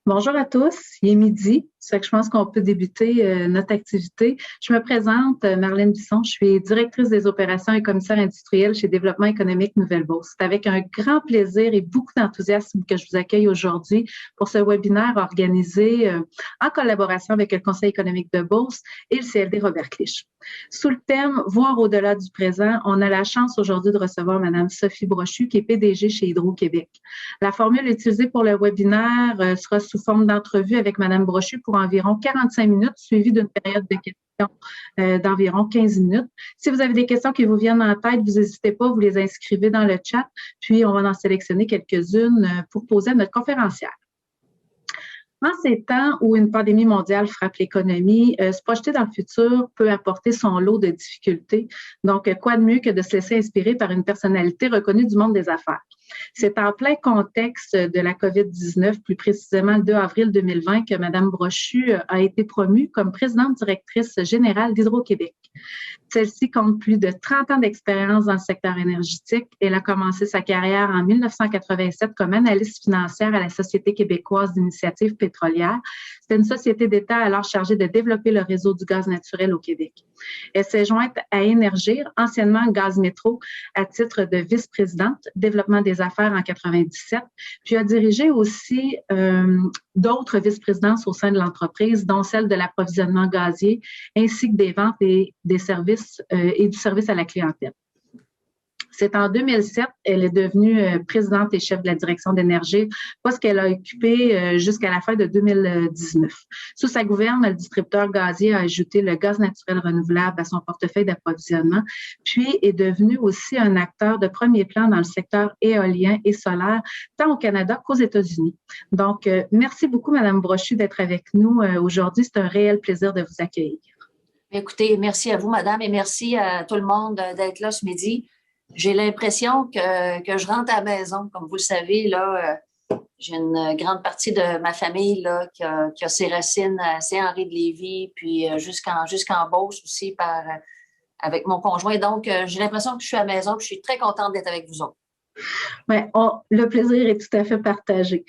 Bonjour à tous, il est midi, ça fait que je pense qu'on peut débuter notre activité. Je me présente, Marlène Bisson, je suis directrice des opérations et commissaire industriel chez Développement économique Nouvelle-Beauce. C'est avec un grand plaisir et beaucoup d'enthousiasme que je vous accueille aujourd'hui pour ce webinaire organisé en collaboration avec le Conseil économique de Beauce et le CLD Robert Clich. Sous le thème « Voir au-delà du présent », on a la chance aujourd'hui de recevoir Mme Sophie Brochu, qui est PDG chez Hydro-Québec. La formule utilisée pour le webinaire sera sous forme d'entrevue avec Mme Brochu pour environ 45 minutes, suivie d'une période de questions d'environ 15 minutes. Si vous avez des questions qui vous viennent en tête, vous n'hésitez pas, vous les inscrivez dans le chat, puis on va en sélectionner quelques-unes pour poser à notre conférencière. En ces temps où une pandémie mondiale frappe l'économie, se projeter dans le futur peut apporter son lot de difficultés. Donc, quoi de mieux que de se laisser inspirer par une personnalité reconnue du monde des affaires? C'est en plein contexte de la COVID-19, plus précisément le 2 avril 2020, que Mme Brochu a été promue comme présidente directrice générale d'Hydro-Québec. Celle-ci compte plus de 30 ans d'expérience dans le secteur énergétique. Elle a commencé sa carrière en 1987 comme analyste financière à la Société québécoise d'initiative pétrolière. C'était une société d'État alors chargée de développer le réseau du gaz naturel au Québec. Elle s'est jointe à Énergir, anciennement Gaz Métro, à titre de vice-présidente, développement des affaires en 97, puis a dirigé aussi d'autres vice-présidences au sein de l'entreprise, dont celle de l'approvisionnement gazier, ainsi que des ventes et des services et du service à la clientèle. C'est en 2007, elle est devenue présidente et chef de la direction d'énergie, poste qu'elle a occupé jusqu'à la fin de 2019. Sous sa gouverne, le distributeur gazier a ajouté le gaz naturel renouvelable à son portefeuille d'approvisionnement, puis est devenu aussi un acteur de premier plan dans le secteur éolien et solaire, tant au Canada qu'aux États-Unis. Donc, merci beaucoup, Mme Brochu, d'être avec nous aujourd'hui. C'est un réel plaisir de vous accueillir. Écoutez, merci à vous, madame, et merci à tout le monde d'être là ce midi. J'ai l'impression que je rentre à la maison. Comme vous le savez, là, j'ai une grande partie de ma famille là, qui a ses racines à Saint-Henri de Lévis, puis jusqu'en Beauce aussi avec mon conjoint. Donc, j'ai l'impression que je suis à la maison, que je suis très contente d'être avec vous autres. Ouais, le plaisir est tout à fait partagé.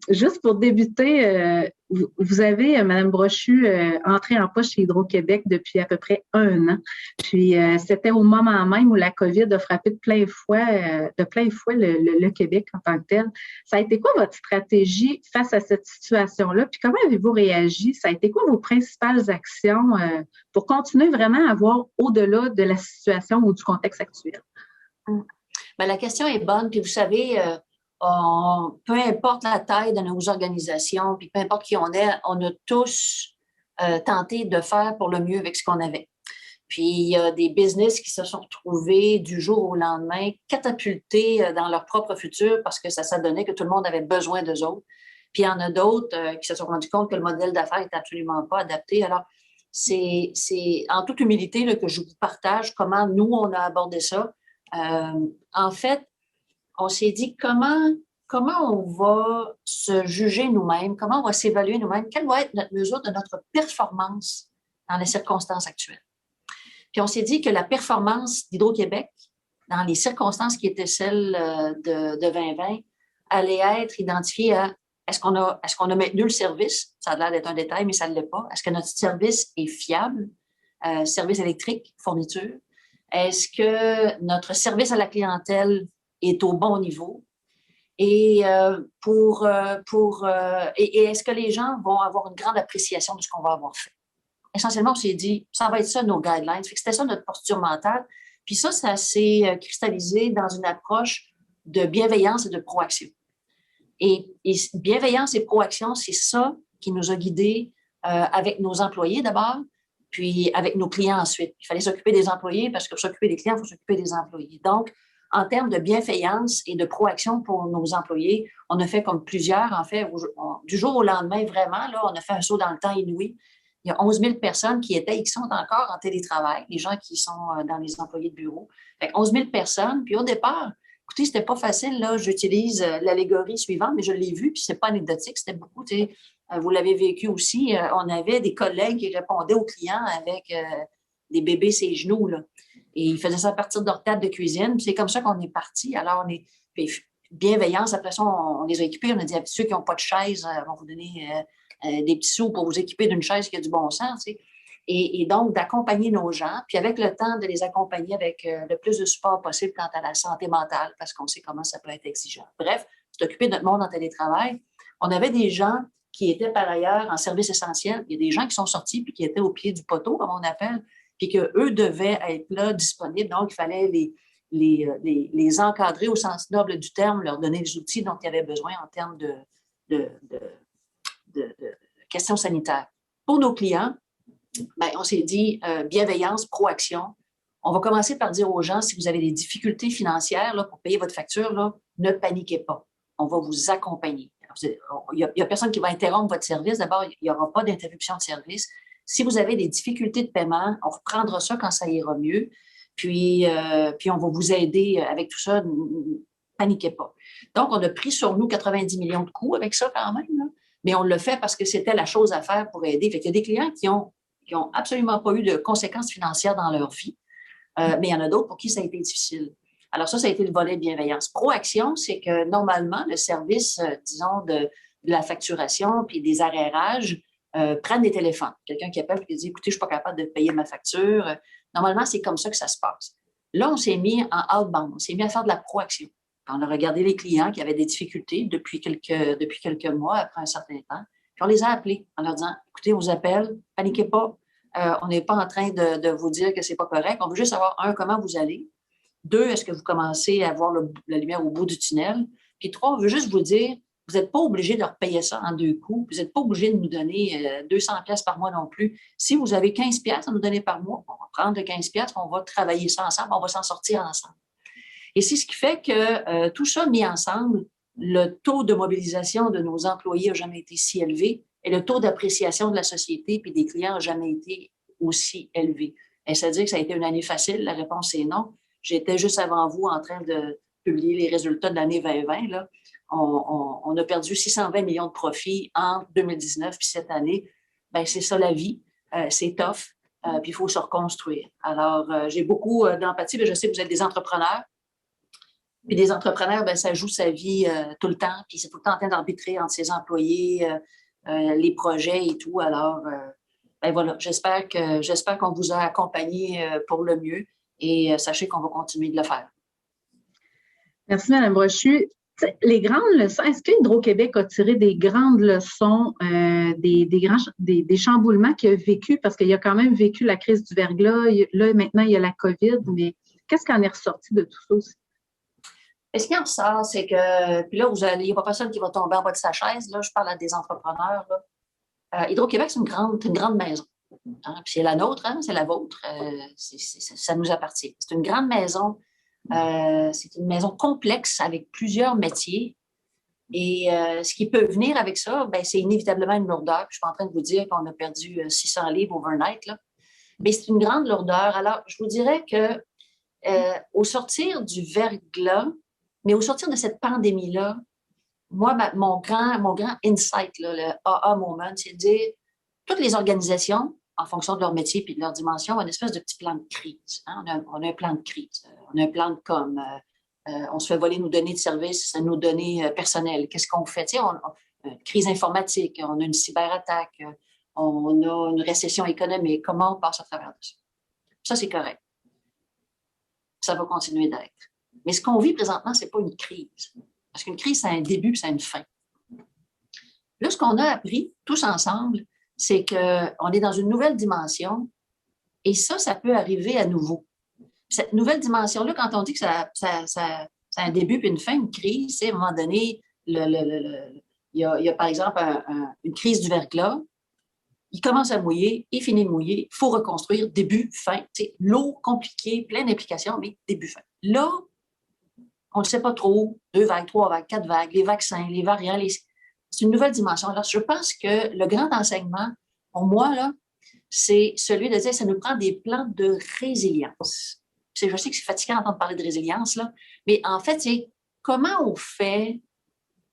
Juste pour débuter, vous avez, Mme Brochu, entré en poste chez Hydro-Québec depuis à peu près 1 an. Puis, c'était au moment même où la COVID a frappé de plein fouet le Québec en tant que tel. Ça a été quoi votre stratégie face à cette situation-là? Puis, comment avez-vous réagi? Ça a été quoi vos principales actions pour continuer vraiment à voir au-delà de la situation ou du contexte actuel? Bien, la question est bonne, puis vous savez, peu importe la taille de nos organisations, puis peu importe qui on est, on a tous tenté de faire pour le mieux avec ce qu'on avait. Puis il y a des business qui se sont retrouvés du jour au lendemain catapultés dans leur propre futur parce que ça donnait que tout le monde avait besoin d'eux autres. Puis il y en a d'autres qui se sont rendus compte que le modèle d'affaires n'est absolument pas adapté. Alors, c'est en toute humilité là, que je vous partage comment nous, on a abordé ça. En fait, on s'est dit comment on va se juger nous-mêmes, comment on va s'évaluer nous-mêmes, quelle va être notre mesure de notre performance dans les circonstances actuelles. Puis on s'est dit que la performance d'Hydro-Québec, dans les circonstances qui étaient celles de 2020, allait être identifiée à est-ce qu'on a maintenu le service? Ça a l'air d'être un détail, mais ça ne l'est pas. Est-ce que notre service est fiable? Service électrique, fourniture. Est-ce que notre service à la clientèle est au bon niveau? Et, est-ce que les gens vont avoir une grande appréciation de ce qu'on va avoir fait? Essentiellement, on s'est dit, ça va être ça nos guidelines. C'était ça notre posture mentale. Puis ça s'est cristallisé dans une approche de bienveillance et de proaction. Et bienveillance et proaction, c'est ça qui nous a guidés avec nos employés d'abord, puis avec nos clients ensuite. Il fallait s'occuper des employés parce que pour s'occuper des clients, il faut s'occuper des employés. Donc, en termes de bienveillance et de proaction pour nos employés, on a fait comme plusieurs, en fait, du jour au lendemain, vraiment, là, on a fait un saut dans le temps inouï. Il y a 11 000 personnes qui sont encore en télétravail, les gens qui sont dans les employés de bureau. Fait 11 000 personnes, puis au départ, écoutez, c'était pas facile, là, j'utilise l'allégorie suivante, mais je l'ai vu, puis c'est pas anecdotique, c'était beaucoup, tu sais, vous l'avez vécu aussi, on avait des collègues qui répondaient aux clients avec des bébés sur les genoux, là. Et ils faisaient ça à partir de leur table de cuisine, puis c'est comme ça qu'on est parti. Alors, puis bienveillance. Après ça, on les a équipés. On a dit à ceux qui n'ont pas de chaise, on va vous donner des petits sous pour vous équiper d'une chaise qui a du bon sens. Tu sais. Et donc, d'accompagner nos gens, puis avec le temps, de les accompagner avec le plus de support possible quant à la santé mentale, parce qu'on sait comment ça peut être exigeant. Bref, c'est occuper de notre monde en télétravail. On avait des gens qui étaient par ailleurs en service essentiel. Il y a des gens qui sont sortis puis qui étaient au pied du poteau, comme on appelle, puis qu'eux devaient être là, disponibles. Donc, il fallait les encadrer au sens noble du terme, leur donner les outils dont ils avaient besoin en termes de questions sanitaires. Pour nos clients, bien, on s'est dit bienveillance, proaction. On va commencer par dire aux gens, si vous avez des difficultés financières là, pour payer votre facture, là, ne paniquez pas. On va vous accompagner. Il n'y a personne qui va interrompre votre service. D'abord, il n'y aura pas d'interruption de service. Si vous avez des difficultés de paiement, on reprendra ça quand ça ira mieux. Puis on va vous aider avec tout ça. Ne paniquez pas. Donc, on a pris sur nous 90 millions de coûts avec ça quand même. Là. Mais on le fait parce que c'était la chose à faire pour aider. Fait qu'il y a des clients qui ont absolument pas eu de conséquences financières dans leur vie. Mais il y en a d'autres pour qui ça a été difficile. Alors ça a été le volet bienveillance. Proaction, c'est que normalement, le service, disons, de la facturation puis des arrérages prennent des téléphones. Quelqu'un qui appelle et qui dit « Écoutez, je ne suis pas capable de payer ma facture. » Normalement, c'est comme ça que ça se passe. Là, on s'est mis en outbound. On s'est mis à faire de la proaction. On a regardé les clients qui avaient des difficultés depuis quelques mois, après un certain temps. Puis on les a appelés en leur disant « Écoutez, on vous appelle, paniquez pas. On n'est pas en train de vous dire que ce n'est pas correct. On veut juste savoir, un, comment vous allez. Deux, est-ce que vous commencez à voir la lumière au bout du tunnel? Puis trois, on veut juste vous dire, vous n'êtes pas obligé de repayer ça en 2 coups. Vous n'êtes pas obligé de nous donner 200$ par mois non plus. Si vous avez 15$ à nous donner par mois, on va prendre le 15$, on va travailler ça ensemble, on va s'en sortir ensemble. Et c'est ce qui fait que tout ça mis ensemble, le taux de mobilisation de nos employés n'a jamais été si élevé et le taux d'appréciation de la société puis des clients n'a jamais été aussi élevé. Est-ce à dire que ça a été une année facile? La réponse est non. J'étais juste avant vous en train de publier les résultats de l'année 2020. Là. On a perdu 620 millions de profits en 2019, puis cette année, ben c'est ça la vie. C'est tough, puis il faut se reconstruire. Alors, j'ai beaucoup d'empathie, mais je sais que vous êtes des entrepreneurs. Puis des entrepreneurs, ben, ça joue sa vie tout le temps, puis c'est tout le temps en train d'arbitrer entre ses employés, les projets et tout. Alors, ben voilà, j'espère qu'on vous a accompagné pour le mieux et sachez qu'on va continuer de le faire. Merci, Mme Brochu. Les grandes leçons, est-ce que Hydro-Québec a tiré des grandes leçons des chamboulements qu'il a vécu? Parce qu'il a quand même vécu la crise du verglas. Là, maintenant, il y a la COVID, mais qu'est-ce qui en est ressorti de tout ça aussi? Et ce qui en ressort, c'est que, puis là, il n'y a pas personne qui va tomber en bas de sa chaise. Là, je parle à des entrepreneurs. Hydro-Québec, c'est une grande maison. Hein? Puis c'est la nôtre, hein? C'est la vôtre. Ça nous appartient. C'est une grande maison. C'est une maison complexe avec plusieurs métiers. Et ce qui peut venir avec ça, ben, c'est inévitablement une lourdeur. Puis je ne suis pas en train de vous dire qu'on a perdu 600 livres overnight. Là. Mais c'est une grande lourdeur. Alors, je vous dirais que au sortir du verglas, mais au sortir de cette pandémie-là, moi, mon grand insight, là, le AA moment, c'est de dire toutes les organisations, en fonction de leur métier et de leur dimension, ont une espèce de petit plan de crise. Hein? On a un plan de crise, on a un plan de com, on se fait voler nos données de service, nos données personnelles. Qu'est-ce qu'on fait? On a une crise informatique, on a une cyberattaque, on a une récession économique. Comment on passe à travers de ça? Ça, c'est correct. Ça va continuer d'être. Mais ce qu'on vit présentement, ce n'est pas une crise. Parce qu'une crise, ça a un début et ça a une fin. Là, ce qu'on a appris, tous ensemble, c'est qu'on est dans une nouvelle dimension et ça peut arriver à nouveau. Cette nouvelle dimension-là, quand on dit que ça a un début et une fin, une crise, c'est à un moment donné, il y a par exemple une crise du verglas, il commence à mouiller, il finit de mouiller, il faut reconstruire, début, fin. L'eau compliquée, plein d'implications, mais début, fin. Là, on ne sait pas trop, 2 vagues, 3 vagues, 4 vagues, les vaccins, les variants, c'est une nouvelle dimension. Alors, je pense que le grand enseignement, pour moi, là, c'est celui de dire que ça nous prend des plans de résilience. Je sais que c'est fatigant d'entendre parler de résilience, là, mais en fait, c'est comment on fait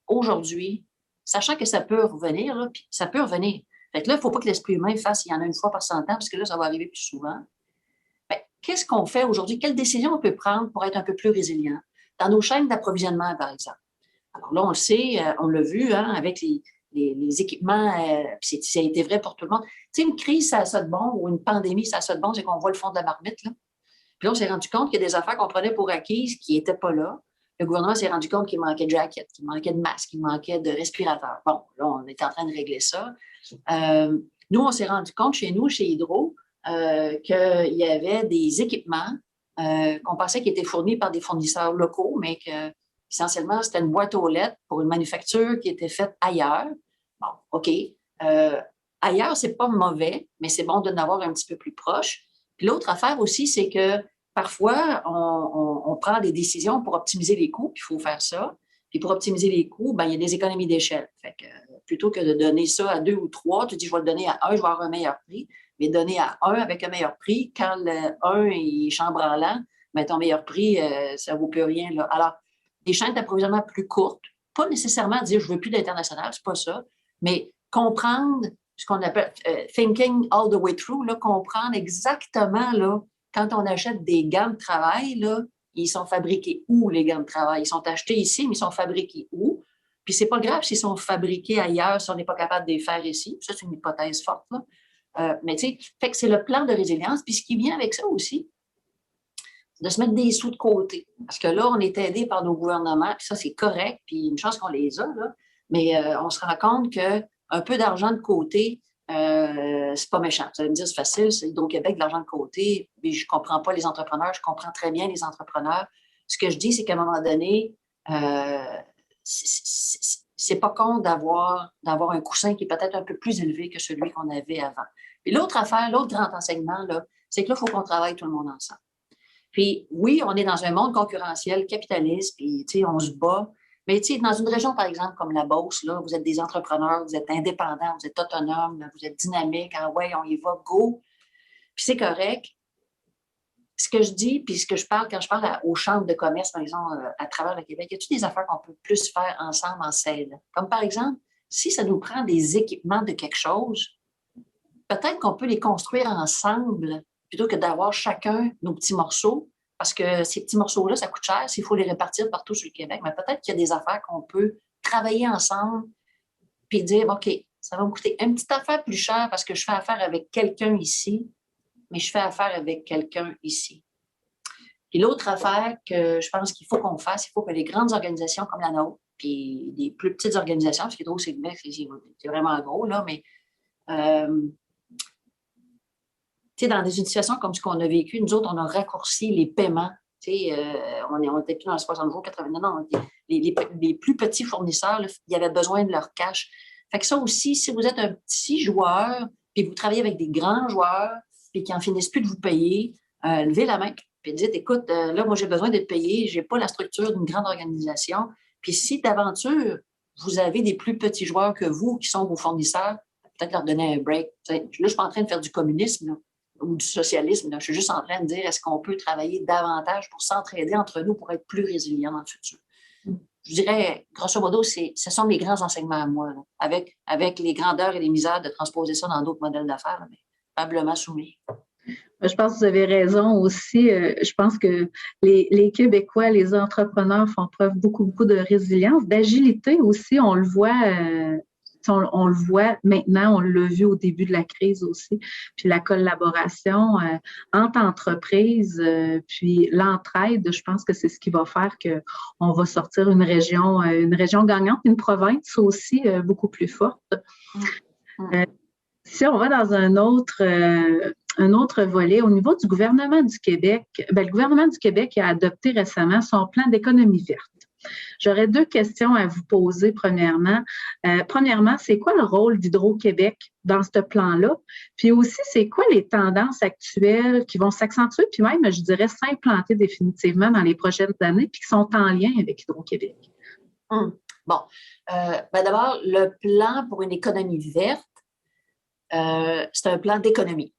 aujourd'hui, sachant que ça peut revenir, là, puis ça peut revenir. Fait que là, il ne faut pas que l'esprit humain fasse, il y en a une fois par 100 ans, parce que là, ça va arriver plus souvent. Bien, qu'est-ce qu'on fait aujourd'hui? Quelles décisions on peut prendre pour être un peu plus résilient? Dans nos chaînes d'approvisionnement, par exemple. Alors là, on le sait, on l'a vu hein, avec les équipements, puis ça a été vrai pour tout le monde. Tu sais, une crise, ça a ça de bon, ou une pandémie, ça a ça de bon, c'est qu'on voit le fond de la marmite, là. Puis là, on s'est rendu compte qu'il y a des affaires qu'on prenait pour acquises qui n'étaient pas là. Le gouvernement s'est rendu compte qu'il manquait de jackets, qu'il manquait de masques, qu'il manquait de respirateurs. Bon, là, on est en train de régler ça. Nous, on s'est rendu compte chez nous, chez Hydro, qu'il y avait des équipements qu'on pensait qu'ils étaient fournis par des fournisseurs locaux, mais que essentiellement, c'était une boîte aux lettres pour une manufacture qui était faite ailleurs. Bon, OK. Ailleurs, c'est pas mauvais, mais c'est bon de n'avoir un petit peu plus proche. Puis l'autre affaire aussi, c'est que parfois, on prend des décisions pour optimiser les coûts, puis il faut faire ça. Puis pour optimiser les coûts, ben, il y a des économies d'échelle. Fait que plutôt que de donner ça à 2 ou 3, tu dis, je vais le donner à 1, je vais avoir un meilleur prix. Mais donner à 1 avec un meilleur prix, quand le 1 est chambranlant, ben, ton meilleur prix, ça ne vaut plus rien, là. Alors, des chaînes d'approvisionnement plus courtes, pas nécessairement dire, je ne veux plus d'international, c'est pas ça, mais comprendre ce qu'on appelle thinking all the way through, là, comprendre exactement, là, quand on achète des gants de travail, là, ils sont fabriqués où, les gants de travail? Ils sont achetés ici, mais ils sont fabriqués où? Puis c'est pas grave s'ils sont fabriqués ailleurs, si on n'est pas capable de les faire ici. Ça, c'est une hypothèse forte, là. Mais tu sais, fait que c'est le plan de résilience. Puis ce qui vient avec ça aussi, c'est de se mettre des sous de côté. Parce que là, on est aidé par nos gouvernements, puis ça, c'est correct, puis une chance qu'on les a, là. Mais on se rend compte qu'un peu d'argent de côté, c'est pas méchant. Vous allez me dire, c'est facile, c'est Hydro-Québec, de l'argent de côté, mais je comprends pas les entrepreneurs, je comprends très bien les entrepreneurs. Ce que je dis, c'est qu'à un moment donné, c'est pas con d'avoir un coussin qui est peut-être un peu plus élevé que celui qu'on avait avant. Puis l'autre affaire, l'autre grand enseignement, là, c'est que là, il faut qu'on travaille tout le monde ensemble. Puis oui, on est dans un monde concurrentiel, capitaliste, puis tu sais, on se bat. Mais tu sais, dans une région, par exemple, comme la Beauce, là, vous êtes des entrepreneurs, vous êtes indépendants, vous êtes autonomes, vous êtes dynamiques, ah ouais, on y va, go. Puis c'est correct. Ce que je dis, puis ce que je parle, quand je parle aux chambres de commerce, par exemple, à travers le Québec, il y a toutes des affaires qu'on peut plus faire ensemble en s'aidant. Comme par exemple, si ça nous prend des équipements de quelque chose, peut-être qu'on peut les construire ensemble plutôt que d'avoir chacun nos petits morceaux, parce que ces petits morceaux-là, ça coûte cher s'il faut les répartir partout sur le Québec. Mais peut-être qu'il y a des affaires qu'on peut travailler ensemble puis dire, OK, ça va me coûter une petite affaire plus chère parce que je fais affaire avec quelqu'un ici, mais je fais affaire avec quelqu'un ici. Puis l'autre affaire que je pense qu'il faut qu'on fasse, il faut que les grandes organisations comme la nôtre, puis des plus petites organisations, parce que gros, c'est vraiment gros, là, mais tu sais, dans une situation comme ce qu'on a vécu, nous autres, on a raccourci les paiements. Tu sais, on était plus dans 60 jours, 80 non, les plus petits fournisseurs, là, ils avaient besoin de leur cash. Fait que ça aussi, si vous êtes un petit joueur, puis vous travaillez avec des grands joueurs, puis qui n'en finissent plus de vous payer, levez la main, puis dites, écoute, là, moi, j'ai besoin d'être payé, je n'ai pas la structure d'une grande organisation. Puis si d'aventure, vous avez des plus petits joueurs que vous, qui sont vos fournisseurs, peut-être leur donner un break. Là, je ne suis pas en train de faire du communisme, là, ou du socialisme. Là. Je suis juste en train de dire, est-ce qu'on peut travailler davantage pour s'entraider entre nous pour être plus résilients dans le futur? Je dirais, grosso modo, ce sont mes grands enseignements à moi, là, avec les grandeurs et les misères de transposer ça dans d'autres modèles d'affaires, mais probablement soumis. Je pense que vous avez raison aussi. Je pense que les Québécois, les entrepreneurs font preuve beaucoup de résilience, d'agilité aussi. On le voit. On le voit maintenant, on l'a vu au début de la crise aussi, puis la collaboration entre entreprises, puis l'entraide, je pense que c'est ce qui va faire qu'on va sortir une région gagnante, une province aussi beaucoup plus forte. Si on va dans un autre volet, au niveau du gouvernement du Québec, le gouvernement du Québec a adopté récemment son plan d'économie verte. J'aurais 2 questions à vous poser premièrement. Premièrement, c'est quoi le rôle d'Hydro-Québec dans ce plan-là? Puis aussi, c'est quoi les tendances actuelles qui vont s'accentuer, puis même, je dirais, s'implanter définitivement dans les prochaines années, puis qui sont en lien avec Hydro-Québec? Bon, d'abord, le plan pour une économie verte, c'est un plan d'économie.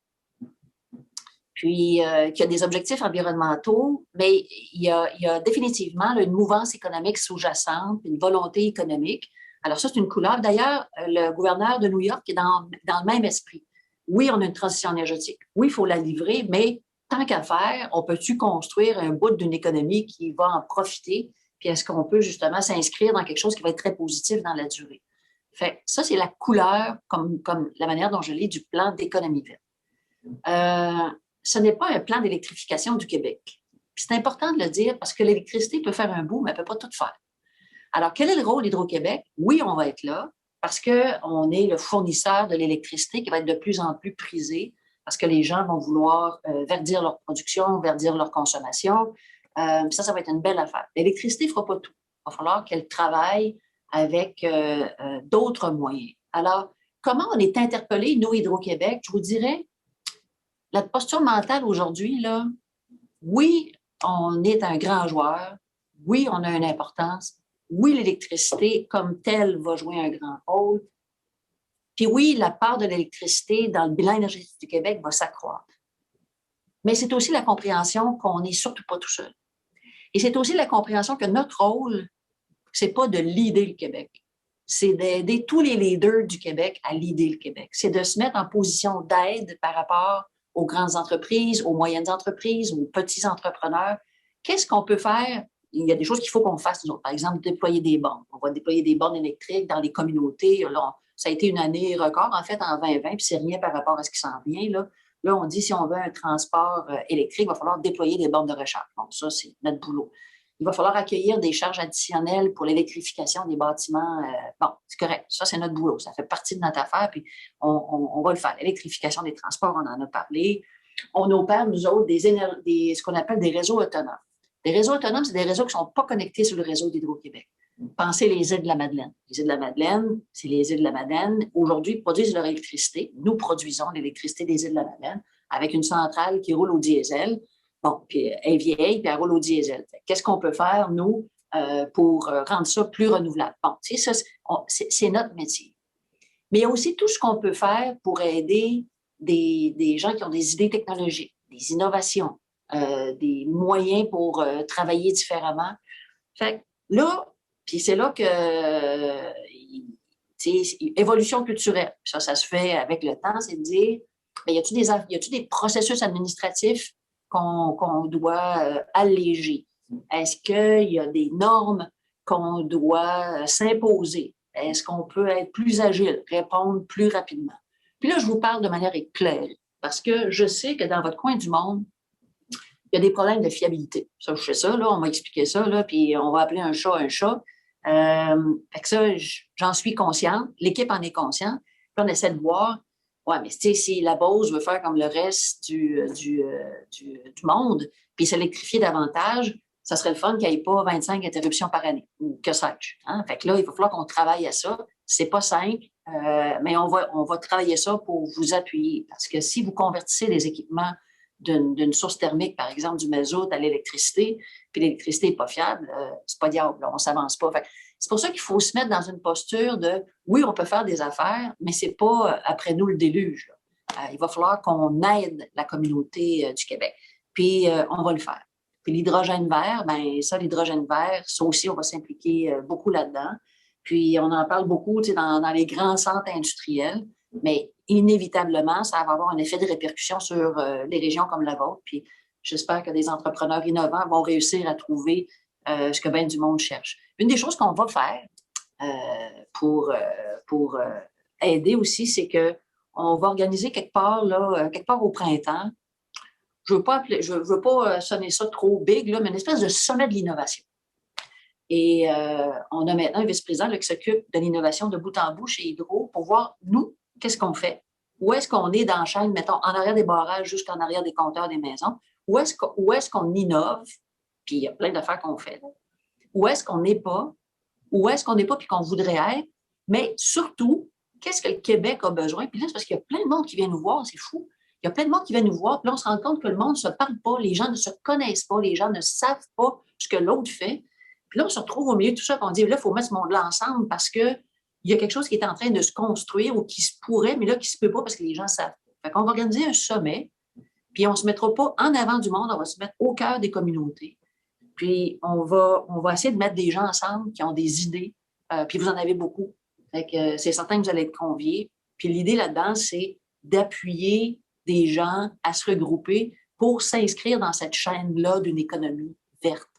Puis, qui a des objectifs environnementaux, mais il y a définitivement là, une mouvance économique sous-jacente, une volonté économique. Alors ça, c'est une couleur. D'ailleurs, le gouverneur de New York est dans le même esprit. Oui, on a une transition énergétique. Oui, il faut la livrer, mais tant qu'à faire, on peut-tu construire un bout d'une économie qui va en profiter puis est-ce qu'on peut justement s'inscrire dans quelque chose qui va être très positif dans la durée. Fait ça, c'est la couleur, comme la manière dont je lis du plan d'économie verte. Ce n'est pas un plan d'électrification du Québec. C'est important de le dire parce que l'électricité peut faire un bout, mais elle ne peut pas tout faire. Alors, quel est le rôle d'Hydro-Québec? Oui, on va être là parce qu'on est le fournisseur de l'électricité qui va être de plus en plus prisé parce que les gens vont vouloir verdir leur production, verdir leur consommation. Ça va être une belle affaire. L'électricité ne fera pas tout. Il va falloir qu'elle travaille avec d'autres moyens. Alors, comment on est interpellé, nous, Hydro-Québec? Je vous dirais, la posture mentale aujourd'hui, là, oui, on est un grand joueur. Oui, on a une importance. Oui, l'électricité comme telle va jouer un grand rôle. Puis oui, la part de l'électricité dans le bilan énergétique du Québec va s'accroître. Mais c'est aussi la compréhension qu'on n'est surtout pas tout seul. Et c'est aussi la compréhension que notre rôle, c'est pas de leader le Québec. C'est d'aider tous les leaders du Québec à leader le Québec. C'est de se mettre en position d'aide par rapport aux grandes entreprises, aux moyennes entreprises, aux petits entrepreneurs. Qu'est-ce qu'on peut faire? Il y a des choses qu'il faut qu'on fasse, nous autres. Par exemple, déployer des bornes. On va déployer des bornes électriques dans les communautés. Là, ça a été une année record, en fait, en 2020, puis c'est rien par rapport à ce qui s'en vient. Là, on dit si on veut un transport électrique, il va falloir déployer des bornes de recharge. Bon, ça, c'est notre boulot. Il va falloir accueillir des charges additionnelles pour l'électrification des bâtiments. Bon, c'est correct. Ça, c'est notre boulot. Ça fait partie de notre affaire, puis on va le faire. L'électrification des transports, on en a parlé. On opère, nous autres, ce qu'on appelle des réseaux autonomes. Les réseaux autonomes, c'est des réseaux qui ne sont pas connectés sur le réseau d'Hydro-Québec. Pensez les îles de la Madeleine. Les îles de la Madeleine, c'est les îles de la Madeleine. Aujourd'hui, produisent leur électricité. Nous produisons l'électricité des îles de la Madeleine avec une centrale qui roule au diesel. Bon, puis elle est vieille, puis elle roule au diesel. Qu'est-ce qu'on peut faire, nous, pour rendre ça plus renouvelable? Bon, tu sais, ça, c'est notre métier. Mais il y a aussi tout ce qu'on peut faire pour aider des gens qui ont des idées technologiques, des innovations, des moyens pour travailler différemment. Fait que là, puis c'est là que, évolution culturelle, ça se fait avec le temps, c'est de dire, bien, y a-t-il des processus administratifs qu'on doit alléger? Est-ce qu'il y a des normes qu'on doit s'imposer? Est-ce qu'on peut être plus agile, répondre plus rapidement? Puis là, je vous parle de manière éclairée, parce que je sais que dans votre coin du monde, il y a des problèmes de fiabilité. Ça, je fais ça, là, on m'a expliqué ça, là, puis on va appeler un chat un chat. Fait que ça, j'en suis consciente. L'équipe en est consciente. Puis on essaie de voir, ouais, mais tu sais, si la Beauce veut faire comme le reste du monde, puis s'électrifier davantage, ça serait le fun qu'il n'y ait pas 25 interruptions par année, ou que sais-je. Hein? Fait que là, il va falloir qu'on travaille à ça. C'est pas simple, mais on va travailler ça pour vous appuyer. Parce que si vous convertissez les équipements d'une source thermique, par exemple du mazout à l'électricité, puis l'électricité n'est pas fiable, c'est pas diable, là, on ne s'avance pas. C'est pour ça qu'il faut se mettre dans une posture de, oui, on peut faire des affaires, mais ce n'est pas après nous le déluge. Il va falloir qu'on aide la communauté du Québec. Puis on va le faire. Puis l'hydrogène vert, bien ça, l'hydrogène vert, ça aussi, on va s'impliquer beaucoup là-dedans. Puis on en parle beaucoup dans les grands centres industriels, mais inévitablement, ça va avoir un effet de répercussion sur les régions comme la vôtre. Puis j'espère que des entrepreneurs innovants vont réussir à trouver ce que bien du monde cherche. Une des choses qu'on va faire pour aider aussi, c'est qu'on va organiser quelque part au printemps. Je ne veux pas sonner ça trop big, là, mais une espèce de sommet de l'innovation. Et on a maintenant un vice-président qui s'occupe de l'innovation de bout en bout chez Hydro pour voir, nous, qu'est-ce qu'on fait? Où est-ce qu'on est dans la chaîne, mettons, en arrière des barrages jusqu'en arrière des compteurs des maisons? Où est-ce qu'on innove? Puis il y a plein d'affaires qu'on fait. Là. Où est-ce qu'on n'est pas? Où est-ce qu'on n'est pas puis qu'on voudrait être? Mais surtout, qu'est-ce que le Québec a besoin? Puis là, c'est parce qu'il y a plein de monde qui vient nous voir, c'est fou. Il y a plein de monde qui vient nous voir, puis là, on se rend compte que le monde ne se parle pas, les gens ne se connaissent pas, les gens ne savent pas ce que l'autre fait. Puis là, on se retrouve au milieu de tout ça, puis on dit, là, il faut mettre ce monde-là ensemble parce qu'il y a quelque chose qui est en train de se construire ou qui se pourrait, mais là, qui ne se peut pas parce que les gens ne savent pas. Fait qu'on va organiser un sommet, puis on ne se mettra pas en avant du monde, on va se mettre au cœur des communautés. Puis on va essayer de mettre des gens ensemble qui ont des idées, puis vous en avez beaucoup. Fait que c'est certain que vous allez être conviés. Puis l'idée là-dedans, c'est d'appuyer des gens à se regrouper pour s'inscrire dans cette chaîne-là d'une économie verte.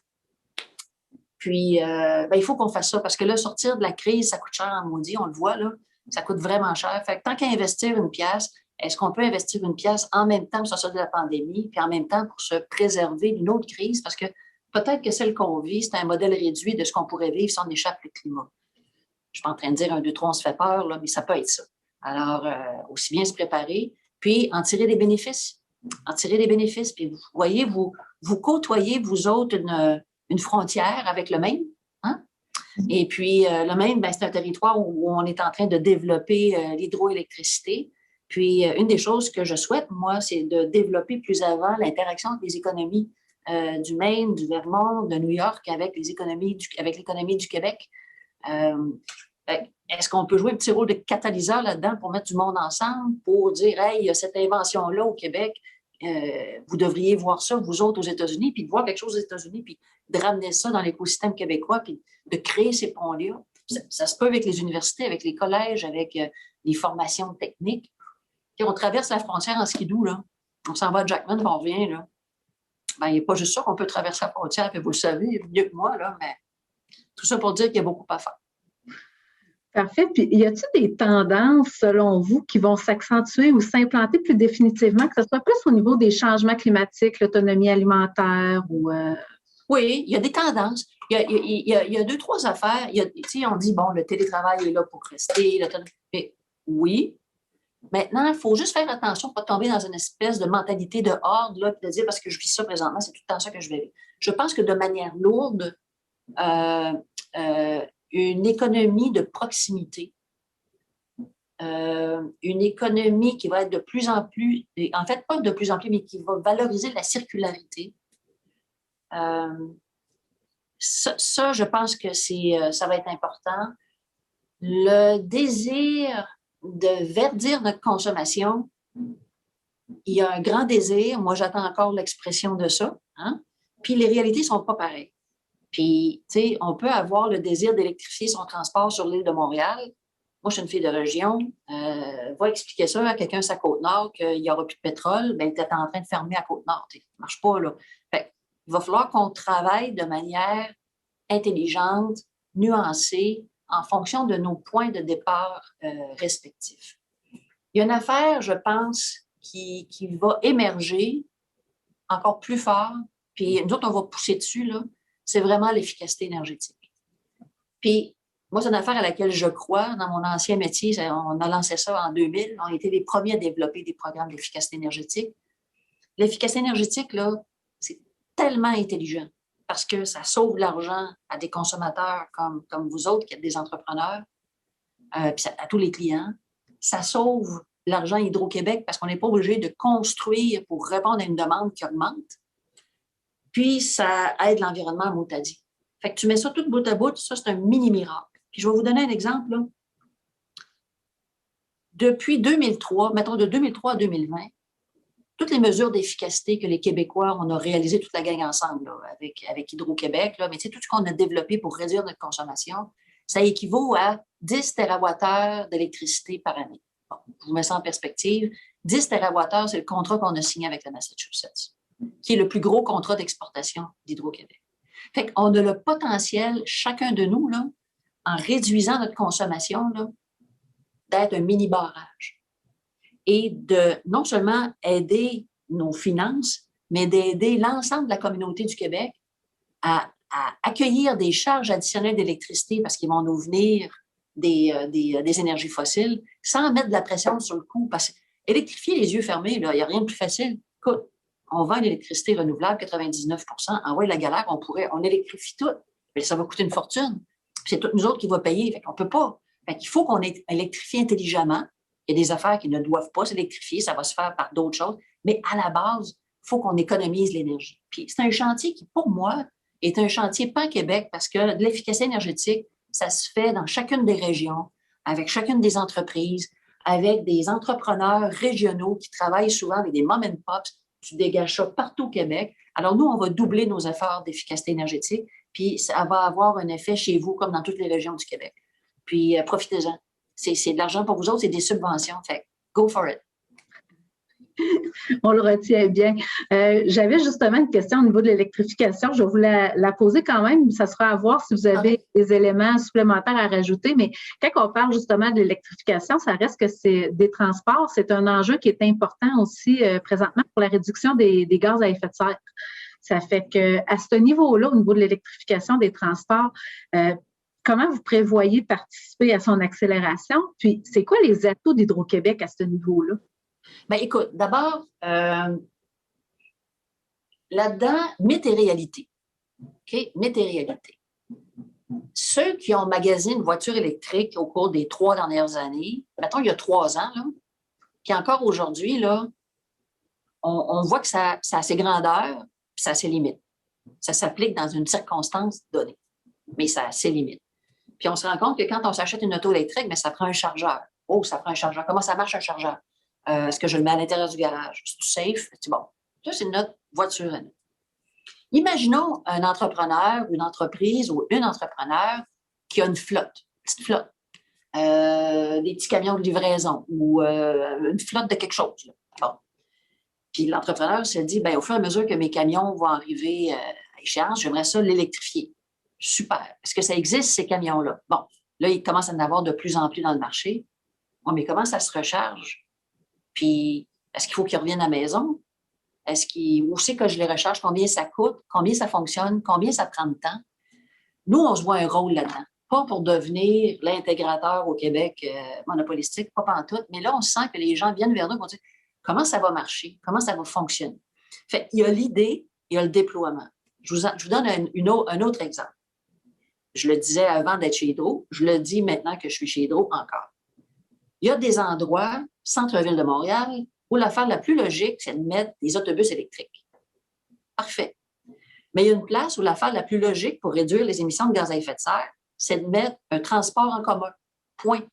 Puis, il faut qu'on fasse ça parce que là, sortir de la crise, ça coûte cher en maudit, on le voit, là. Ça coûte vraiment cher. Fait que tant qu'à investir une pièce, est-ce qu'on peut investir une pièce en même temps pour sortir de la pandémie, puis en même temps pour se préserver d'une autre crise? Parce que peut-être que celle qu'on vit, c'est un modèle réduit de ce qu'on pourrait vivre si on échappe le climat. Je ne suis pas en train de dire 1, 2, 3, on se fait peur, là, mais ça peut être ça. Alors, aussi bien se préparer, puis en tirer des bénéfices. En tirer des bénéfices. Puis vous voyez, vous côtoyez, vous autres, une frontière avec le Maine. Hein? Et puis, le Maine, c'est un territoire où on est en train de développer l'hydroélectricité. Puis, une des choses que je souhaite, moi, c'est de développer plus avant l'interaction avec les économies du Maine, du Vermont, de New York avec l'économie du Québec. Est-ce qu'on peut jouer un petit rôle de catalyseur là-dedans pour mettre du monde ensemble, pour dire, hey, il y a cette invention-là au Québec, vous devriez voir ça, vous autres, aux États-Unis, puis de voir quelque chose aux États-Unis, puis de ramener ça dans l'écosystème québécois, puis de créer ces ponts-là. Ça se peut avec les universités, avec les collèges, avec les formations techniques. Puis on traverse la frontière en skidoo, là. On s'en va à Jackman, puis on revient, là. Il n'est pas juste ça qu'on peut traverser la frontière, puis vous le savez mieux que moi, là, mais tout ça pour dire qu'il y a beaucoup à faire. Parfait. Puis, y a-t-il des tendances, selon vous, qui vont s'accentuer ou s'implanter plus définitivement, que ce soit plus au niveau des changements climatiques, l'autonomie alimentaire ou… Oui, il y a des tendances. Il y a 2, 3 affaires. On dit, bon, le télétravail est là pour rester. Mais oui. Maintenant, il faut juste faire attention pour ne pas tomber dans une espèce de mentalité de horde, là, de dire, parce que je vis ça présentement, c'est tout le temps ça que je vais vivre. Je pense que de manière lourde, une économie de proximité, une économie qui va être de plus en plus, en fait, pas de plus en plus, mais qui va valoriser la circularité. Ça, je pense que ça va être important. Le désir de verdir notre consommation, il y a un grand désir. Moi, j'attends encore l'expression de ça. Hein? Puis les réalités ne sont pas pareilles. Puis, tu sais, on peut avoir le désir d'électrifier son transport sur l'île de Montréal. Moi, je suis une fille de région. Va expliquer ça à quelqu'un sur la Côte-Nord qu'il n'y aura plus de pétrole. Bien, tu es en train de fermer à Côte-Nord. Ça ne marche pas, là. Fait, il va falloir qu'on travaille de manière intelligente, nuancée, en fonction de nos points de départ respectifs. Il y a une affaire, je pense, qui va émerger encore plus fort, puis nous autres, on va pousser dessus, là, c'est vraiment l'efficacité énergétique. Puis, moi, c'est une affaire à laquelle je crois. Dans mon ancien métier, on a lancé ça en 2000. On a été les premiers à développer des programmes d'efficacité énergétique. L'efficacité énergétique, là, c'est tellement intelligent parce que ça sauve l'argent à des consommateurs comme vous autres, qui êtes des entrepreneurs, puis à tous les clients. Ça sauve l'argent Hydro-Québec parce qu'on n'est pas obligé de construire pour répondre à une demande qui augmente. Puis, ça aide l'environnement à mot à dit. Fait que tu mets ça tout bout à bout, ça, c'est un mini-miracle. Puis, je vais vous donner un exemple, là. Depuis 2003, mettons de 2003 à 2020, toutes les mesures d'efficacité que les Québécois, on a réalisées toute la gang ensemble, là, avec Hydro-Québec, là, mais tu sais, tout ce qu'on a développé pour réduire notre consommation, ça équivaut à 10 TWh d'électricité par année. Bon, je vous mets ça en perspective. 10 TWh, c'est le contrat qu'on a signé avec le Massachusetts, qui est le plus gros contrat d'exportation d'Hydro-Québec. Fait qu'on a le potentiel, chacun de nous, là, en réduisant notre consommation, là, d'être un mini-barrage et de non seulement aider nos finances, mais d'aider l'ensemble de la communauté du Québec à accueillir des charges additionnelles d'électricité parce qu'ils vont nous venir des énergies fossiles sans mettre de la pression sur le coût. Parce qu'électrifier les yeux fermés, il n'y a rien de plus facile. Écoute, on vend l'électricité renouvelable, 99 Ah ouais, la galère, on électrifie tout. Mais ça va coûter une fortune. Puis c'est toutes nous autres qui va payer. Fait qu'on peut pas. Fait qu'il faut qu'on électrifie intelligemment. Il y a des affaires qui ne doivent pas s'électrifier. Ça va se faire par d'autres choses. Mais à la base, il faut qu'on économise l'énergie. Puis c'est un chantier qui, pour moi, est un chantier pan-Québec parce que de l'efficacité énergétique, ça se fait dans chacune des régions, avec chacune des entreprises, avec des entrepreneurs régionaux qui travaillent souvent avec des mom and pops. Tu dégages ça partout au Québec. Alors, nous, on va doubler nos efforts d'efficacité énergétique, puis ça va avoir un effet chez vous comme dans toutes les régions du Québec. Puis, profitez-en. C'est de l'argent pour vous autres, c'est des subventions. Fait go for it. On le retient bien. J'avais justement une question au niveau de l'électrification. Je vais vous la poser quand même. Ça sera à voir si vous avez des éléments supplémentaires à rajouter. Mais quand on parle justement de l'électrification, ça reste que c'est des transports. C'est un enjeu qui est important aussi présentement pour la réduction des gaz à effet de serre. Ça fait qu'à ce niveau-là, au niveau de l'électrification des transports, comment vous prévoyez participer à son accélération? Puis, c'est quoi les atouts d'Hydro-Québec à ce niveau-là? Bien, écoute, d'abord, là-dedans, mythe et réalité. OK? Mythe et réalité. Ceux qui ont magasiné une voiture électrique au cours des 3 dernières années, mettons, il y a 3 ans, là, puis encore aujourd'hui, là, on voit que ça a ses grandeurs, puis ça a ses limites. Ça s'applique dans une circonstance donnée, mais ça a ses limites. Puis on se rend compte que quand on s'achète une auto électrique, bien, ça prend un chargeur. Oh, ça prend un chargeur. Comment ça marche un chargeur? Est-ce que je le mets à l'intérieur du garage? C'est safe? C'est bon. Ça, c'est notre voiture à nous. Imaginons un entrepreneur ou une entreprise ou une entrepreneur qui a une flotte, une petite flotte, des petits camions de livraison ou une flotte de quelque chose. Là. Bon. Puis l'entrepreneur se dit, bien, au fur et à mesure que mes camions vont arriver à échéance, j'aimerais ça l'électrifier. Super. Est-ce que ça existe, ces camions-là? Bon, là, il commence à en avoir de plus en plus dans le marché. Bon, mais comment ça se recharge? Puis, est-ce qu'il faut qu'ils reviennent à la maison? Où c'est que je les recharge? Combien ça coûte? Combien ça fonctionne? Combien ça prend de temps? Nous, on se voit un rôle là-dedans. Pas pour devenir l'intégrateur au Québec monopolistique, pas pantoute, mais là, on sent que les gens viennent vers nous et vont dire comment ça va marcher? Comment ça va fonctionner? Fait il y a l'idée, il y a le déploiement. Je vous donne un autre exemple. Je le disais avant d'être chez Hydro, je le dis maintenant que je suis chez Hydro encore. Il y a des endroits, centre-ville de Montréal, où l'affaire la plus logique, c'est de mettre des autobus électriques. Parfait. Mais il y a une place où l'affaire la plus logique pour réduire les émissions de gaz à effet de serre, c'est de mettre un transport en commun. Point.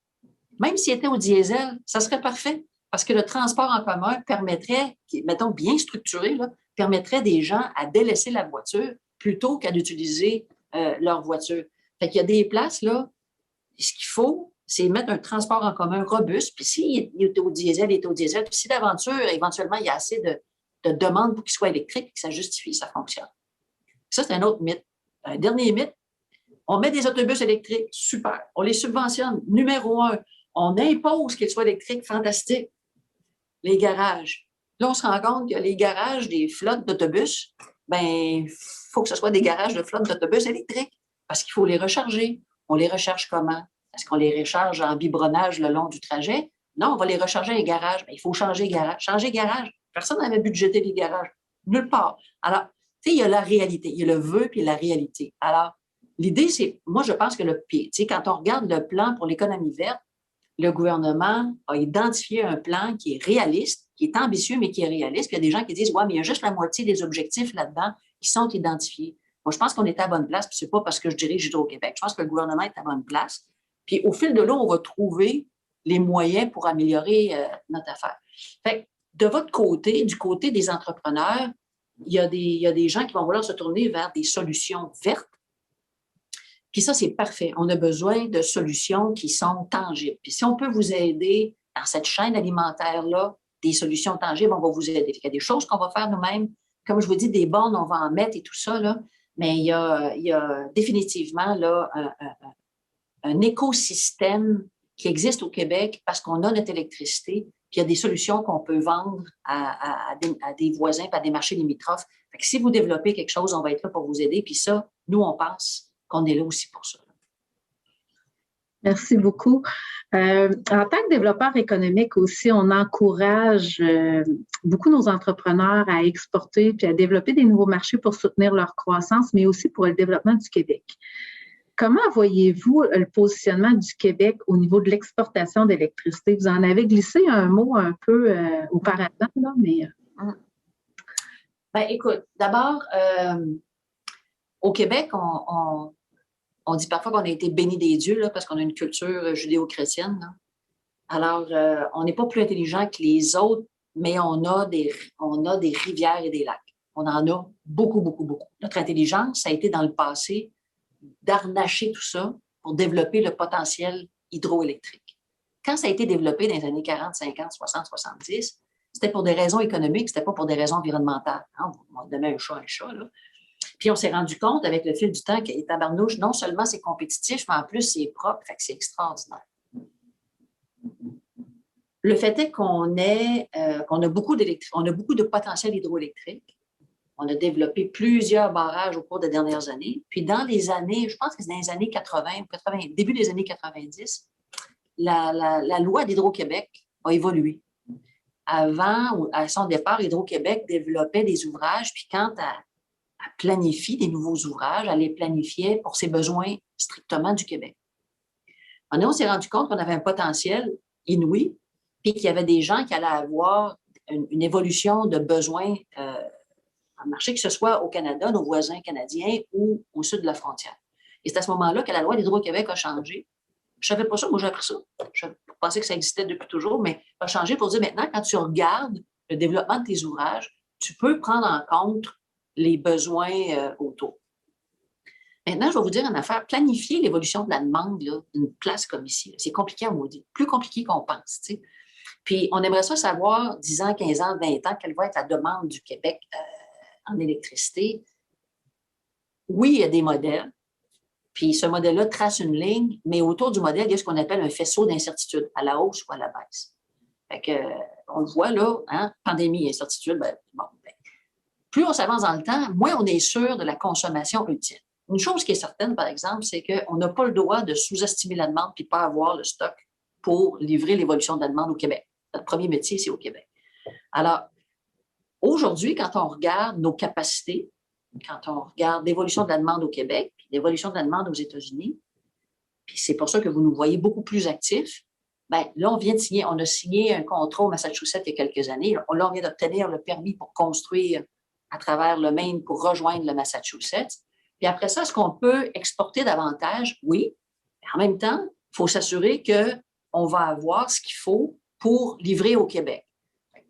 Même s'il était au diesel, ça serait parfait. Parce que le transport en commun permettrait, mettons bien structuré, là, permettrait des gens à délaisser la voiture plutôt qu'à d'utiliser leur voiture. Fait qu'il y a des places, là, ce qu'il faut, c'est mettre un transport en commun robuste. Puis s'il est au diesel, il est au diesel. Puis si d'aventure, éventuellement, il y a assez de demandes pour qu'il soit électrique et que ça justifie, ça fonctionne. Ça, c'est un autre mythe. Un dernier mythe, on met des autobus électriques, super. On les subventionne. Numéro 1, on impose qu'ils soient électriques, fantastique. Les garages. Là, on se rend compte que les garages des flottes d'autobus, bien, il faut que ce soit des garages de flottes d'autobus électriques parce qu'il faut les recharger. On les recharge comment? Est-ce qu'on les recharge en biberonnage le long du trajet? Non, on va les recharger à les garages. Bien, il faut changer garage. Changer garage. Personne n'avait budgété les garages. Nulle part. Alors, tu sais, il y a la réalité. Il y a le vœu puis la réalité. Alors, l'idée, c'est, moi, je pense que tu sais, quand on regarde le plan pour l'économie verte, le gouvernement a identifié un plan qui est réaliste, qui est ambitieux, mais qui est réaliste. Puis il y a des gens qui disent, ouais, mais il y a juste la moitié des objectifs là-dedans qui sont identifiés. Moi, je pense qu'on est à la bonne place, puis c'est pas parce que je dirige Hydro-Québec. Je pense que le gouvernement est à la bonne place. Puis au fil de l'eau, on va trouver les moyens pour améliorer notre affaire. Fait que de votre côté, du côté des entrepreneurs, il y a des gens qui vont vouloir se tourner vers des solutions vertes. Puis ça, c'est parfait. On a besoin de solutions qui sont tangibles. Puis si on peut vous aider dans cette chaîne alimentaire-là, des solutions tangibles, on va vous aider. Il y a des choses qu'on va faire nous-mêmes. Comme je vous dis, des bornes, on va en mettre et tout ça, là. Mais il y a définitivement là, un écosystème qui existe au Québec parce qu'on a notre électricité, puis il y a des solutions qu'on peut vendre à des voisins, puis à des marchés limitrophes. Fait que si vous développez quelque chose, on va être là pour vous aider. Puis ça, nous, on pense qu'on est là aussi pour ça. Merci beaucoup. En tant que développeur économique aussi, on encourage beaucoup nos entrepreneurs à exporter puis à développer des nouveaux marchés pour soutenir leur croissance, mais aussi pour le développement du Québec. Comment voyez-vous le positionnement du Québec au niveau de l'exportation d'électricité? Vous en avez glissé un mot un peu auparavant, là, mais... Bien, écoute, d'abord, au Québec, on dit parfois qu'on a été béni des dieux là, parce qu'on a une culture judéo-chrétienne. Là. Alors, on n'est pas plus intelligent que les autres, mais on a des rivières et des lacs. On en a beaucoup, beaucoup, beaucoup. Notre intelligence, ça a été dans le passé d'harnacher tout ça pour développer le potentiel hydroélectrique. Quand ça a été développé dans les années 40, 50, 60, 70, c'était pour des raisons économiques, c'était pas pour des raisons environnementales. Hein? On donnait un chat, là. Puis on s'est rendu compte avec le fil du temps que tabarnouche, non seulement c'est compétitif, mais en plus c'est propre, fait que c'est extraordinaire. Le fait est qu'on a beaucoup de potentiel hydroélectrique. On a développé plusieurs barrages au cours des dernières années. Puis dans les années, je pense que c'est dans les années 80, début des années 90, la loi d'Hydro-Québec a évolué. Avant, à son départ, Hydro-Québec développait des ouvrages, puis quand elle planifie des nouveaux ouvrages, elle les planifiait pour ses besoins strictement du Québec. On s'est rendu compte qu'on avait un potentiel inouï, puis qu'il y avait des gens qui allaient avoir une évolution de besoins en marché, que ce soit au Canada, nos voisins canadiens, ou au sud de la frontière. Et c'est à ce moment-là que la loi d'Hydro-Québec a changé. Je ne savais pas ça, moi j'ai appris ça. Je pensais que ça existait depuis toujours, mais a changé pour dire maintenant, quand tu regardes le développement de tes ouvrages, tu peux prendre en compte les besoins autour. Maintenant, je vais vous dire une affaire. Planifier l'évolution de la demande d'une place comme ici, c'est compliqué à maudit. Plus compliqué qu'on pense. T'sais. Puis, on aimerait ça savoir, 10 ans, 15 ans, 20 ans, quelle va être la demande du Québec en électricité. Oui, il y a des modèles. Puis, ce modèle-là trace une ligne, mais autour du modèle, il y a ce qu'on appelle un faisceau d'incertitude, à la hausse ou à la baisse. Fait que, on le voit là, hein, pandémie, incertitude, plus on s'avance dans le temps, moins on est sûr de la consommation ultime. Une chose qui est certaine, par exemple, c'est qu'on n'a pas le droit de sous-estimer la demande puis pas avoir le stock pour livrer l'évolution de la demande au Québec. Notre premier métier, c'est au Québec. Alors, aujourd'hui, quand on regarde nos capacités, quand on regarde l'évolution de la demande au Québec, puis l'évolution de la demande aux États-Unis, puis c'est pour ça que vous nous voyez beaucoup plus actifs, bien, là, on a signé un contrat au Massachusetts il y a quelques années. Là, on vient d'obtenir le permis pour construire à travers le Maine pour rejoindre le Massachusetts. Puis après ça, est-ce qu'on peut exporter davantage? Oui. Mais en même temps, il faut s'assurer qu'on va avoir ce qu'il faut pour livrer au Québec.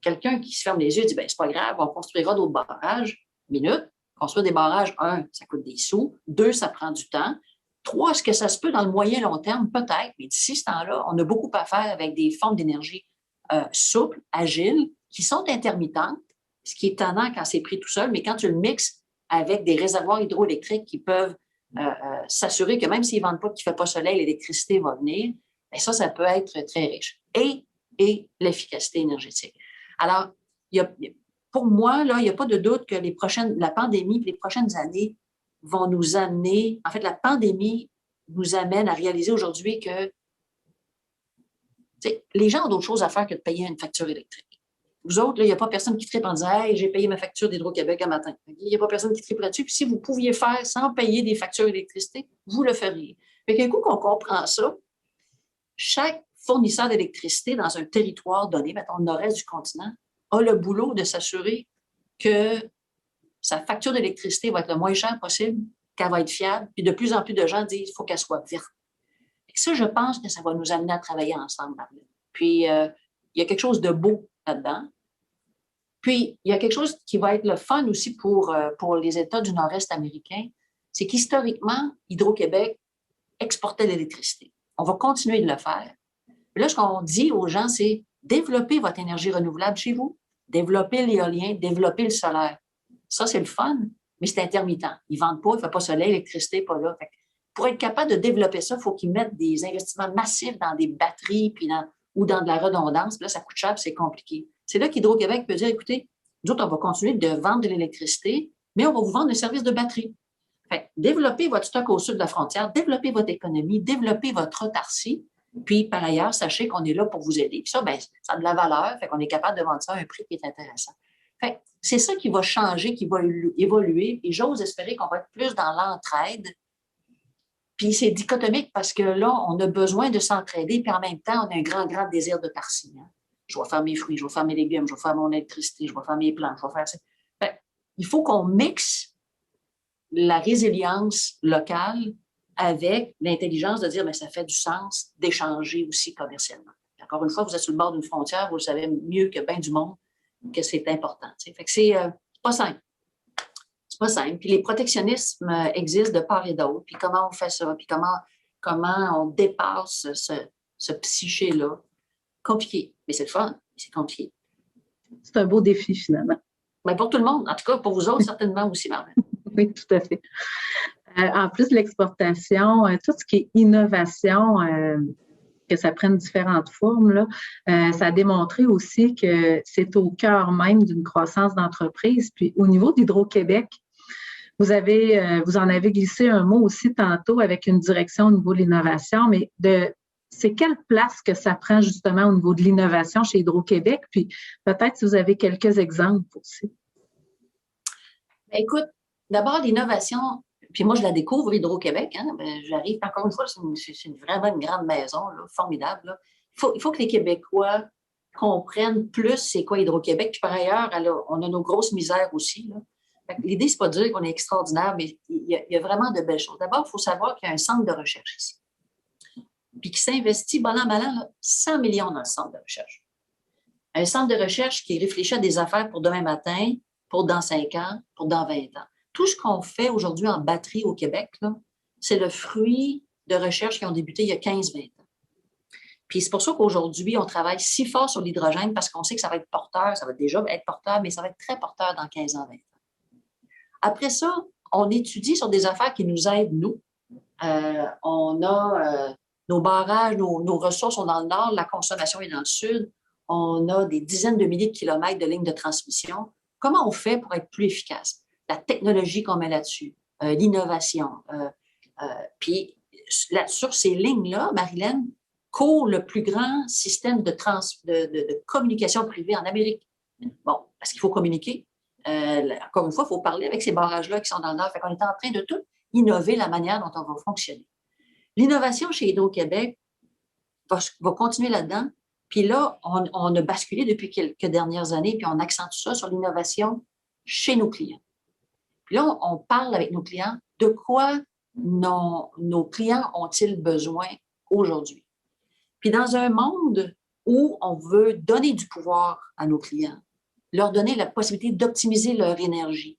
Quelqu'un qui se ferme les yeux dit, bien, c'est pas grave, on construira d'autres barrages. Minute. Construire des barrages, 1, ça coûte des sous. 2, ça prend du temps. 3, est-ce que ça se peut dans le moyen long terme? Peut-être, mais d'ici ce temps-là, on a beaucoup à faire avec des formes d'énergie souples, agiles, qui sont intermittentes, ce qui est étonnant quand c'est pris tout seul, mais quand tu le mixes avec des réservoirs hydroélectriques qui peuvent s'assurer que même s'ils ne vendent pas, qu'il ne fait pas soleil, l'électricité va venir, bien ça peut être très riche. Et l'efficacité énergétique. Alors, pour moi, là, il n'y a pas de doute que la pandémie et les prochaines années vont nous amener, en fait, la pandémie nous amène à réaliser aujourd'hui que les gens ont d'autres choses à faire que de payer une facture électrique. Vous autres, il n'y a pas personne qui tripe en disant « Hey, j'ai payé ma facture d'Hydro-Québec un matin ». Il n'y a pas personne qui tripe là-dessus. Puis si vous pouviez faire sans payer des factures d'électricité, vous le feriez. Fait qu'un coup qu'on comprend ça, chaque fournisseur d'électricité dans un territoire donné, mettons le nord-est du continent, a le boulot de s'assurer que sa facture d'électricité va être le moins chère possible, qu'elle va être fiable. Puis de plus en plus de gens disent qu'il faut qu'elle soit verte. Et ça, je pense que ça va nous amener à travailler ensemble, Marlène. Puis, il y a quelque chose de beau là-dedans. Puis, il y a quelque chose qui va être le fun aussi pour les États du Nord-Est américain, c'est qu'historiquement, Hydro-Québec exportait l'électricité. On va continuer de le faire. Puis là, ce qu'on dit aux gens, c'est développer votre énergie renouvelable chez vous, développer l'éolien, développer le solaire. Ça, c'est le fun, mais c'est intermittent. Ils ne vendent pas, il ne fait pas soleil, l'électricité n'est pas là. Fait que pour être capable de développer ça, il faut qu'ils mettent des investissements massifs dans des batteries ou dans de la redondance. Puis là, ça coûte cher, c'est compliqué. C'est là qu'Hydro-Québec peut dire, écoutez, nous autres, on va continuer de vendre de l'électricité, mais on va vous vendre un service de batterie. Fait, développez votre stock au sud de la frontière, développez votre économie, développez votre autarcie, puis par ailleurs, sachez qu'on est là pour vous aider. Puis ça, bien, ça a de la valeur, fait qu'on est capable de vendre ça à un prix qui est intéressant. Fait, c'est ça qui va changer, qui va évoluer, et j'ose espérer qu'on va être plus dans l'entraide. Puis c'est dichotomique parce que là, on a besoin de s'entraider, puis en même temps, on a un grand, grand désir de partie. Hein. Je vais faire mes fruits, je vais faire mes légumes, je vais faire mon électricité, je vais faire mes plantes, je vais faire ça. Fait, il faut qu'on mixe la résilience locale avec l'intelligence de dire, bien, ça fait du sens d'échanger aussi commercialement. Encore une fois, vous êtes sur le bord d'une frontière, vous le savez mieux que bien du monde que c'est important. T'sais. Fait que c'est pas simple. C'est pas simple. Puis les protectionnismes existent de part et d'autre. Puis comment on fait ça? Puis comment on dépasse ce psyché-là? Compliqué. Mais c'est le fun. Mais c'est compliqué. C'est un beau défi, finalement. Mais pour tout le monde, en tout cas, pour vous autres, certainement aussi, Marlène. Oui, tout à fait. En plus de l'exportation, tout ce qui est innovation, que ça prenne différentes formes, là, ça a démontré aussi que c'est au cœur même d'une croissance d'entreprise. Puis au niveau d'Hydro-Québec, vous en avez glissé un mot aussi tantôt avec une direction au niveau de l'innovation, mais c'est quelle place que ça prend justement au niveau de l'innovation chez Hydro-Québec? Puis peut-être si vous avez quelques exemples aussi. Écoute, d'abord, l'innovation, puis moi, je la découvre, Hydro-Québec. Hein, j'arrive, encore une fois, c'est vraiment une grande maison, là, formidable. Là. Il faut que les Québécois comprennent plus c'est quoi Hydro-Québec. Puis par ailleurs, on a nos grosses misères aussi. L'idée, c'est pas de dire qu'on est extraordinaire, mais il y a vraiment de belles choses. D'abord, il faut savoir qu'il y a un centre de recherche ici. Puis qui s'investit, bon an, mal an, 100 millions dans le centre de recherche. Un centre de recherche qui réfléchit à des affaires pour demain matin, pour dans 5 ans, pour dans 20 ans. Tout ce qu'on fait aujourd'hui en batterie au Québec, c'est le fruit de recherches qui ont débuté il y a 15-20 ans. Puis c'est pour ça qu'aujourd'hui, on travaille si fort sur l'hydrogène parce qu'on sait que ça va être porteur, ça va déjà être porteur, mais ça va être très porteur dans 15 ans, 20 ans. Après ça, on étudie sur des affaires qui nous aident, nous. On a nos barrages, nos ressources sont dans le nord, la consommation est dans le sud. On a des dizaines de milliers de kilomètres de lignes de transmission. Comment on fait pour être plus efficace? La technologie qu'on met là-dessus, l'innovation. Puis sur ces lignes-là, Marilène, court le plus grand système de communication privée en Amérique. Bon, parce qu'il faut communiquer. Encore une fois, il faut parler avec ces barrages-là qui sont dans le Nord. Fait qu'on est en train de tout innover la manière dont on va fonctionner. L'innovation chez Hydro-Québec va continuer là-dedans. Puis là, on a basculé depuis quelques dernières années, puis on accentue ça sur l'innovation chez nos clients. Puis là, on parle avec nos clients de quoi nos clients ont-ils besoin aujourd'hui. Puis dans un monde où on veut donner du pouvoir à nos clients, leur donner la possibilité d'optimiser leur énergie,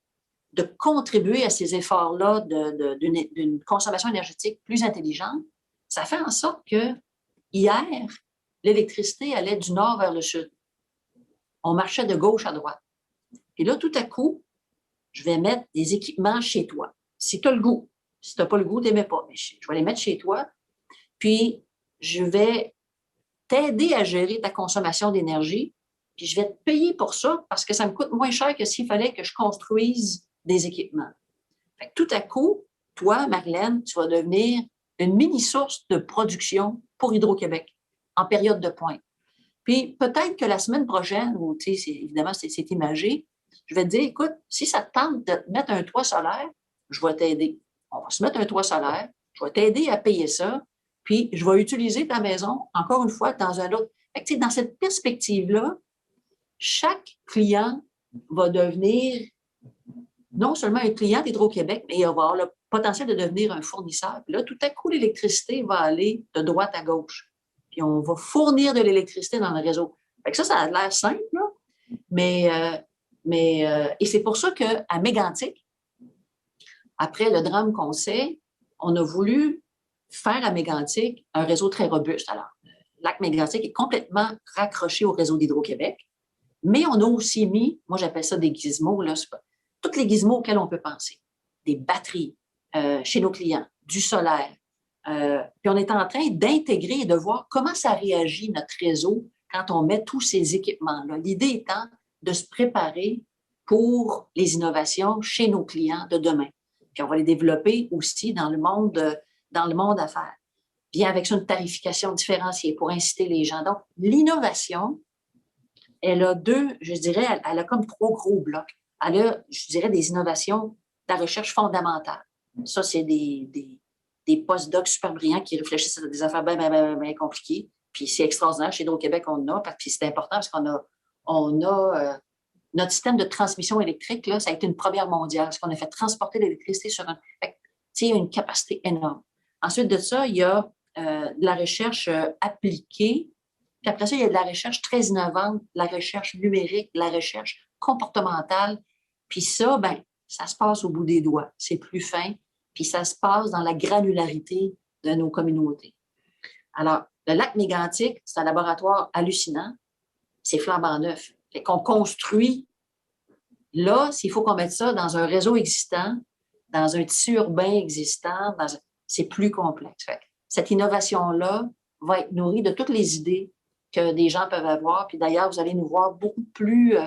de contribuer à ces efforts-là d'une consommation énergétique plus intelligente, ça fait en sorte que hier, l'électricité allait du nord vers le sud. On marchait de gauche à droite. Et là, tout à coup, je vais mettre des équipements chez toi. Si tu as le goût. Si tu n'as pas le goût, tu n'aimais pas. Mais je vais les mettre chez toi. Puis, je vais t'aider à gérer ta consommation d'énergie. Puis, je vais te payer pour ça parce que ça me coûte moins cher que s'il fallait que je construise des équipements. Fait que tout à coup, toi, Marlène, tu vas devenir une mini-source de production pour Hydro-Québec en période de pointe. Puis, peut-être que la semaine prochaine, ou tu sais, évidemment, c'est imagé, je vais te dire, écoute, si ça te tente de te mettre un toit solaire, je vais t'aider. On va se mettre un toit solaire, je vais t'aider à payer ça, puis je vais utiliser ta maison, encore une fois, dans un autre. Fait que, dans cette perspective-là, chaque client va devenir non seulement un client d'Hydro-Québec, mais il va avoir le potentiel de devenir un fournisseur. Puis là, tout à coup, l'électricité va aller de droite à gauche. Puis on va fournir de l'électricité dans le réseau. Fait que ça a l'air simple, là, et c'est pour ça qu'à Mégantic, après le drame qu'on sait, on a voulu faire à Mégantic un réseau très robuste. Alors, le lac Mégantic est complètement raccroché au réseau d'Hydro-Québec, mais on a aussi mis, moi j'appelle ça des gizmos, là, toutes les gizmos auxquels on peut penser. Des batteries chez nos clients, du solaire. Puis on est en train d'intégrer et de voir comment ça réagit notre réseau quand on met tous ces équipements-là. L'idée étant de se préparer pour les innovations chez nos clients de demain. Puis on va les développer aussi dans le monde affaires. Bien avec une tarification différenciée pour inciter les gens. Donc, l'innovation, elle a elle a comme 3 gros blocs. Elle a, je dirais, des innovations de la recherche fondamentale. Ça, c'est des post-docs super brillants qui réfléchissent à des affaires bien compliquées. Puis c'est extraordinaire. Chez Hydro-Québec, on en a. Puis c'est important parce qu'on a notre système de transmission électrique, là, ça a été une première mondiale. Parce qu'on a fait transporter l'électricité sur il y a une capacité énorme. Ensuite de ça, il y a de la recherche appliquée. Puis après ça, il y a de la recherche très innovante, de la recherche numérique, de la recherche comportementale. Puis ça, ça se passe au bout des doigts. C'est plus fin. Puis ça se passe dans la granularité de nos communautés. Alors, le lac Mégantic, c'est un laboratoire hallucinant. C'est flambant neuf. Fait qu'on construit. Là, s'il faut qu'on mette ça dans un réseau existant, dans un tissu urbain existant, c'est plus complexe. Fait que cette innovation-là va être nourrie de toutes les idées que des gens peuvent avoir. Puis d'ailleurs, vous allez nous voir beaucoup plus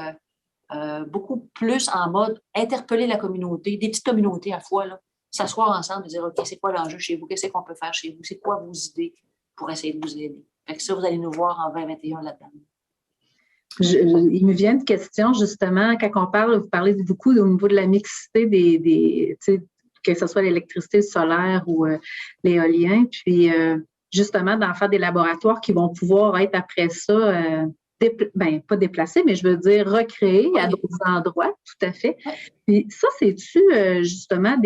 en mode interpeller la communauté, des petites communautés à la fois, là, s'asseoir ensemble et dire, OK, c'est quoi l'enjeu chez vous? Qu'est-ce qu'on peut faire chez vous? C'est quoi vos idées pour essayer de vous aider? Fait que ça, vous allez nous voir en 2021 là-dedans. Il me vient une question, justement, quand on parle, vous parlez beaucoup au niveau de la mixité que ce soit l'électricité solaire ou l'éolien, puis justement, d'en faire des laboratoires qui vont pouvoir être après ça, pas déplacés, mais je veux dire recréés à d'autres endroits, tout à fait. Puis ça, c'est-tu justement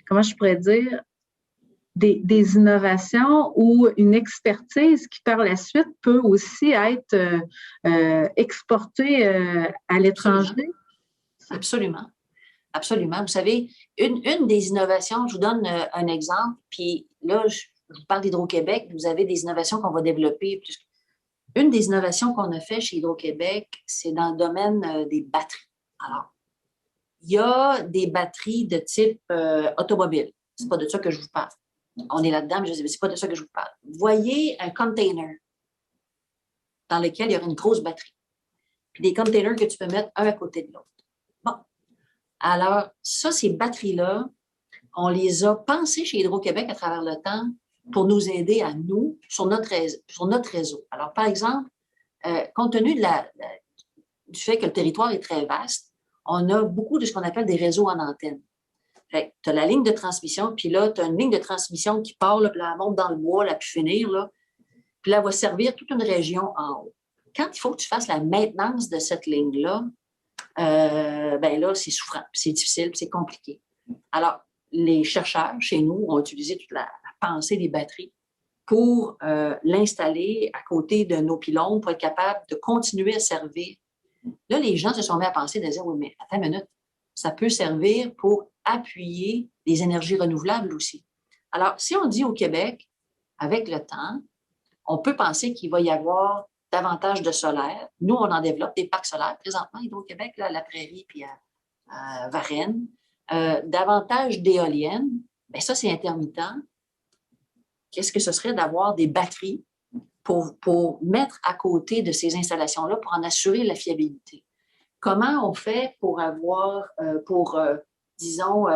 comment je pourrais dire, des innovations ou une expertise qui, par la suite, peut aussi être exportée à l'étranger? Absolument. Absolument. Vous savez, une des innovations, je vous donne un exemple, puis là, je vous parle d'Hydro-Québec, vous avez des innovations qu'on va développer. Une des innovations qu'on a fait chez Hydro-Québec, c'est dans le domaine des batteries. Alors, il y a des batteries de type automobile. C'est pas de ça que je vous parle. On est là-dedans, mais c'est pas de ça que je vous parle. Voyez un container dans lequel il y aura une grosse batterie. Puis des containers que tu peux mettre un à côté de l'autre. Bon. Alors, ça, ces batteries-là, on les a pensées chez Hydro-Québec à travers le temps pour nous aider à nous, sur notre réseau. Alors, par exemple, compte tenu du fait que le territoire est très vaste, on a beaucoup de ce qu'on appelle des réseaux en antenne. Tu as la ligne de transmission, puis là, tu as une ligne de transmission qui part, là, puis là, elle monte dans le bois, là, puis finir, là. Puis là, elle va servir toute une région en haut. Quand il faut que tu fasses la maintenance de cette ligne-là, ben là, c'est souffrant, c'est difficile, c'est compliqué. Alors, les chercheurs chez nous ont utilisé toute la pensée des batteries pour l'installer à côté de nos pylônes pour être capable de continuer à servir. Là, les gens se sont mis à penser, de dire, oui, mais attends une minute, ça peut servir pour appuyer les énergies renouvelables aussi. Alors, si on dit au Québec, avec le temps, on peut penser qu'il va y avoir davantage de solaire. Nous, on en développe des parcs solaires présentement, Hydro-Québec, là, à la Prairie puis à Varennes. Davantage d'éoliennes, bien ça, c'est intermittent. Qu'est-ce que ce serait d'avoir des batteries pour mettre à côté de ces installations-là pour en assurer la fiabilité? Comment on fait pour avoir, disons,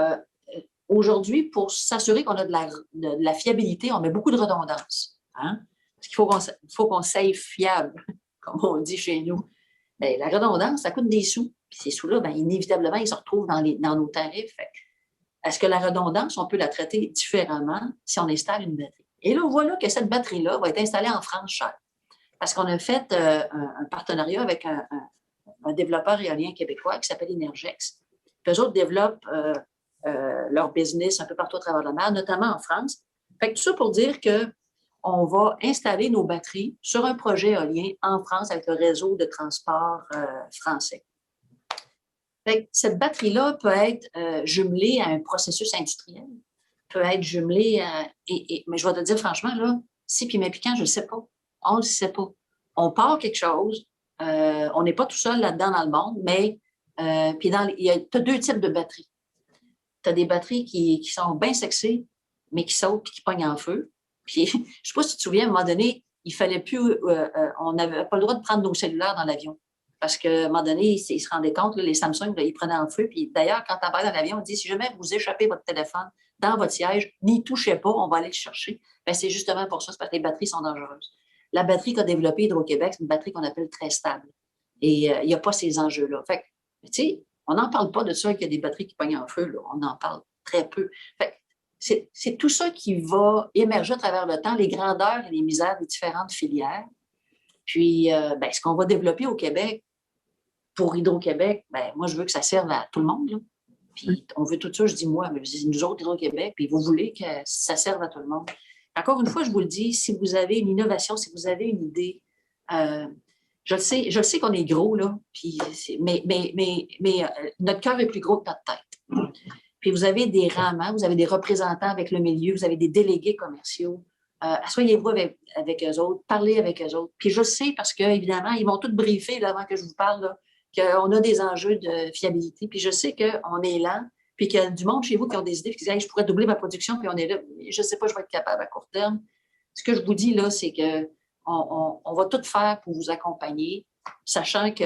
aujourd'hui, pour s'assurer qu'on a de la fiabilité, on met beaucoup de redondance. Hein? Parce qu'il faut qu'on soit fiable, comme on dit chez nous. Bien, la redondance, ça coûte des sous. Puis ces sous-là, bien, inévitablement, ils se retrouvent dans nos tarifs. Est-ce que la redondance, on peut la traiter différemment si on installe une batterie? Et là, voilà que cette batterie-là va être installée en France chère. Parce qu'on a fait un partenariat avec un développeur éolien québécois qui s'appelle Energex. Puis eux autres développent leur business un peu partout à travers la mer, notamment en France. Fait que tout ça pour dire qu'on va installer nos batteries sur un projet éolien en France avec le réseau de transport français. Fait que cette batterie-là peut être jumelée à un processus industriel, peut être jumelée à... mais je vais te dire franchement, là, si puis mais piquant, je ne le sais pas. On ne le sait pas. On part quelque chose, on n'est pas tout seul là-dedans dans le monde, mais puis tu as deux types de batteries. Tu as des batteries qui sont bien sexy, mais qui sautent et qui pognent en feu. Puis, je ne sais pas si tu te souviens, à un moment donné, il fallait plus, on n'avait pas le droit de prendre nos cellulaires dans l'avion. Parce qu'à un moment donné, ils se rendaient compte, là, les Samsung, là, ils prenaient en feu. Puis d'ailleurs, quand on parlait dans l'avion, on dit, si jamais vous échappez votre téléphone dans votre siège, n'y touchez pas, on va aller le chercher. Bien, c'est justement pour ça, c'est parce que les batteries sont dangereuses. La batterie qu'a développée Hydro-Québec, c'est une batterie qu'on appelle très stable. Et il n'y a pas ces enjeux-là. Fait que, tu sais, on n'en parle pas de ça qu'il y a des batteries qui pognent en feu, là. On en parle très peu. Fait que c'est tout ça qui va émerger à travers le temps, les grandeurs et les misères des différentes filières. Puis, ben, ce qu'on va développer au Québec, pour Hydro-Québec, ben, moi, je veux que ça serve à tout le monde. Là. Puis, on veut tout ça, je dis moi, mais c'est nous autres, Hydro-Québec, puis vous voulez que ça serve à tout le monde. Encore une fois, je vous le dis, si vous avez une innovation, si vous avez une idée, je le sais qu'on est gros, là, puis mais notre cœur est plus gros que notre tête. Puis vous avez des ramants, vous avez des représentants avec le milieu, vous avez des délégués commerciaux. asseyez-vous avec eux autres, parlez avec eux autres. Puis je sais parce qu'évidemment, ils m'ont tous briefé là, avant que je vous parle, là, qu'on a des enjeux de fiabilité. Puis je sais qu'on est lent, puis qu'il y a du monde chez vous qui ont des idées, qui disent hey, je pourrais doubler ma production, puis on est là. Je ne sais pas, je vais être capable à court terme. Ce que je vous dis là, c'est qu'on va tout faire pour vous accompagner, sachant qu'on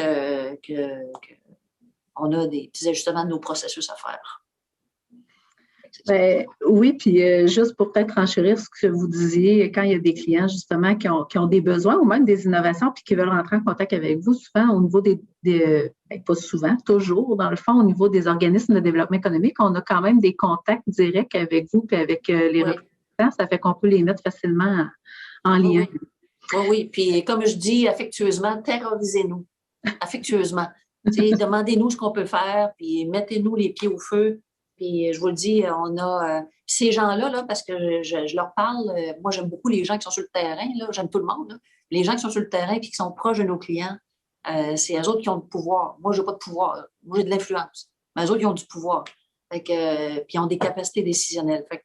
a des petits ajustements de nos processus à faire. Ben, oui, puis juste pour peut-être renchérir ce que vous disiez, quand il y a des clients justement qui ont des besoins ou même des innovations puis qui veulent rentrer en contact avec vous, souvent au niveau pas souvent, toujours dans le fond, au niveau des organismes de développement économique, on a quand même des contacts directs avec vous puis avec les représentants. Ça fait qu'on peut les mettre facilement en lien. Oui, puis comme je dis affectueusement, terrorisez-nous, affectueusement. Demandez-nous ce qu'on peut faire, puis mettez-nous les pieds au feu. Puis je vous le dis, on a ces gens-là, là, parce que je leur parle, moi j'aime beaucoup les gens qui sont sur le terrain, là, j'aime tout le monde, là. Les gens qui sont sur le terrain et qui sont proches de nos clients, c'est eux autres qui ont le pouvoir. Moi, je n'ai pas de pouvoir. Moi, j'ai de l'influence. Mais eux autres, ils ont du pouvoir. Fait que, puis ils ont des capacités décisionnelles. Fait que,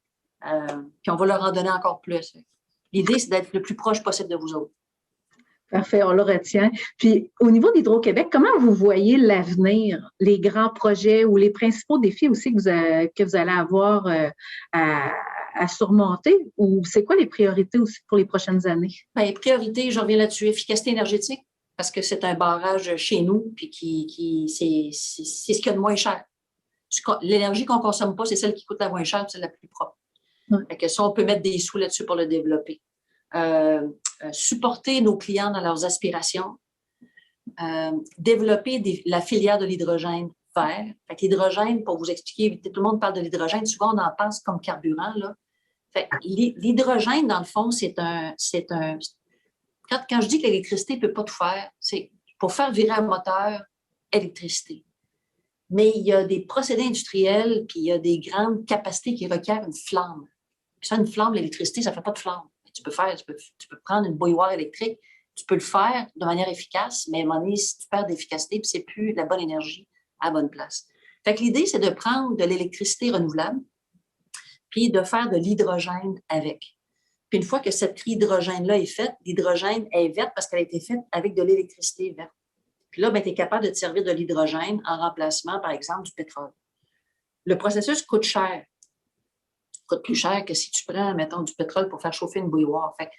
puis on va leur en donner encore plus. L'idée, c'est d'être le plus proche possible de vous autres. Parfait, on le retient. Puis, au niveau d'Hydro-Québec, comment vous voyez l'avenir, les grands projets ou les principaux défis aussi que vous allez avoir à surmonter? Ou c'est quoi les priorités aussi pour les prochaines années? Bien, les priorités, je reviens là-dessus, efficacité énergétique, parce que c'est un barrage chez nous, puis c'est ce qu'il y a de moins cher. L'énergie qu'on ne consomme pas, c'est celle qui coûte la moins chère, c'est la plus propre. Ouais. Fait que ça, on peut mettre des sous là-dessus pour le développer. Supporter nos clients dans leurs aspirations, développer la filière de l'hydrogène vert. Fait que l'hydrogène, pour vous expliquer, tout le monde parle de l'hydrogène, souvent on en pense comme carburant, là. Fait que l'hydrogène, dans le fond, quand je dis que l'électricité ne peut pas tout faire, c'est pour faire virer un moteur, électricité. Mais il y a des procédés industriels, puis il y a des grandes capacités qui requièrent une flamme. Puis ça, une flamme, l'électricité, ça ne fait pas de flamme. Tu peux prendre une bouilloire électrique, tu peux le faire de manière efficace, mais à un moment donné, si tu perds d'efficacité, puis c'est plus la bonne énergie à la bonne place. Fait que l'idée, c'est de prendre de l'électricité renouvelable, puis de faire de l'hydrogène avec. Puis une fois que cette hydrogène-là est faite, l'hydrogène est verte parce qu'elle a été faite avec de l'électricité verte. Puis là, tu es capable de te servir de l'hydrogène en remplacement, par exemple, du pétrole. Le processus coûte cher. Coûte plus cher que si tu prends, mettons, du pétrole pour faire chauffer une bouilloire. Fait que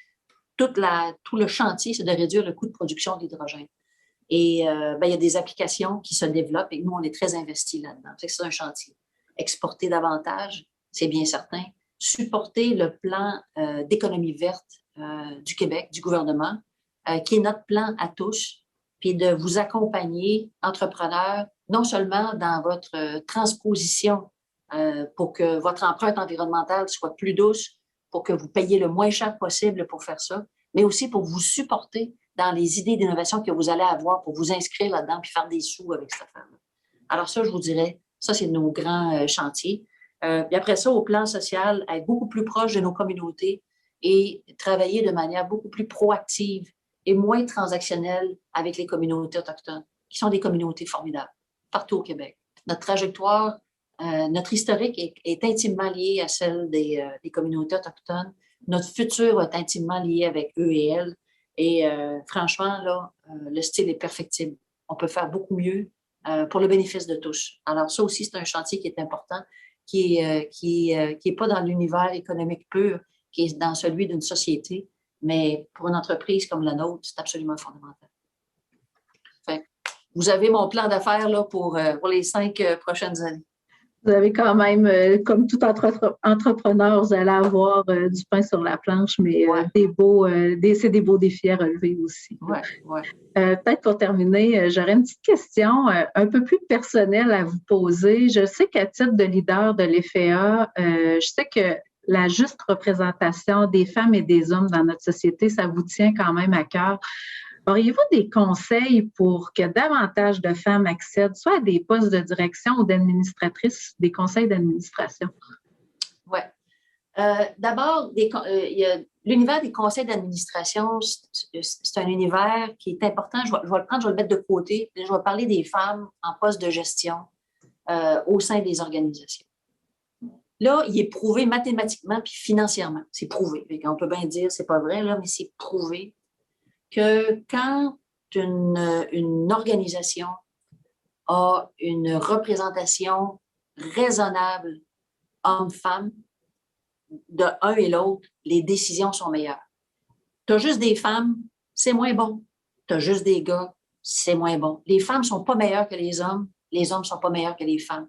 tout le chantier, c'est de réduire le coût de production d'hydrogène. Et il y a des applications qui se développent et nous, on est très investis là-dedans. C'est un chantier. Exporter davantage, c'est bien certain. Supporter le plan d'économie verte du Québec, du gouvernement, qui est notre plan à tous, puis de vous accompagner, entrepreneurs, non seulement dans votre transposition pour que votre empreinte environnementale soit plus douce, pour que vous payiez le moins cher possible pour faire ça, mais aussi pour vous supporter dans les idées d'innovation que vous allez avoir pour vous inscrire là-dedans puis faire des sous avec cette affaire-là. Alors ça, je vous dirais, ça, c'est nos grands chantiers. Puis après ça, au plan social, être beaucoup plus proche de nos communautés et travailler de manière beaucoup plus proactive et moins transactionnelle avec les communautés autochtones, qui sont des communautés formidables, partout au Québec. Notre trajectoire, notre historique est intimement lié à celle des communautés autochtones. Notre futur est intimement lié avec eux et elles. Et franchement, là, le style est perfectible. On peut faire beaucoup mieux pour le bénéfice de tous. Alors ça aussi, c'est un chantier qui est important, qui est pas dans l'univers économique pur, qui est dans celui d'une société, mais pour une entreprise comme la nôtre, c'est absolument fondamental. Fait, vous avez mon plan d'affaires là, pour les 5 prochaines années. Vous avez quand même, comme tout entrepreneur, vous allez avoir du pain sur la planche, mais c'est des beaux défis à relever aussi. Ouais. Peut-être pour terminer, j'aurais une petite question un peu plus personnelle à vous poser. Je sais qu'à titre de leader de l'EFEA, je sais que la juste représentation des femmes et des hommes dans notre société, ça vous tient quand même à cœur. Auriez-vous des conseils pour que davantage de femmes accèdent soit à des postes de direction ou d'administratrices, des conseils d'administration? Oui. D'abord, l'univers des conseils d'administration, c'est un univers qui est important. Je vais le prendre, je vais le mettre de côté. Je vais parler des femmes en poste de gestion au sein des organisations. là, il est prouvé mathématiquement puis financièrement. C'est prouvé. On peut bien dire, c'est pas vrai, là, mais c'est prouvé que quand une organisation a une représentation raisonnable homme-femme, de un et l'autre, les décisions sont meilleures. Tu as juste des femmes, c'est moins bon. Tu as juste des gars, c'est moins bon. Les femmes ne sont pas meilleures que les hommes ne sont pas meilleurs que les femmes.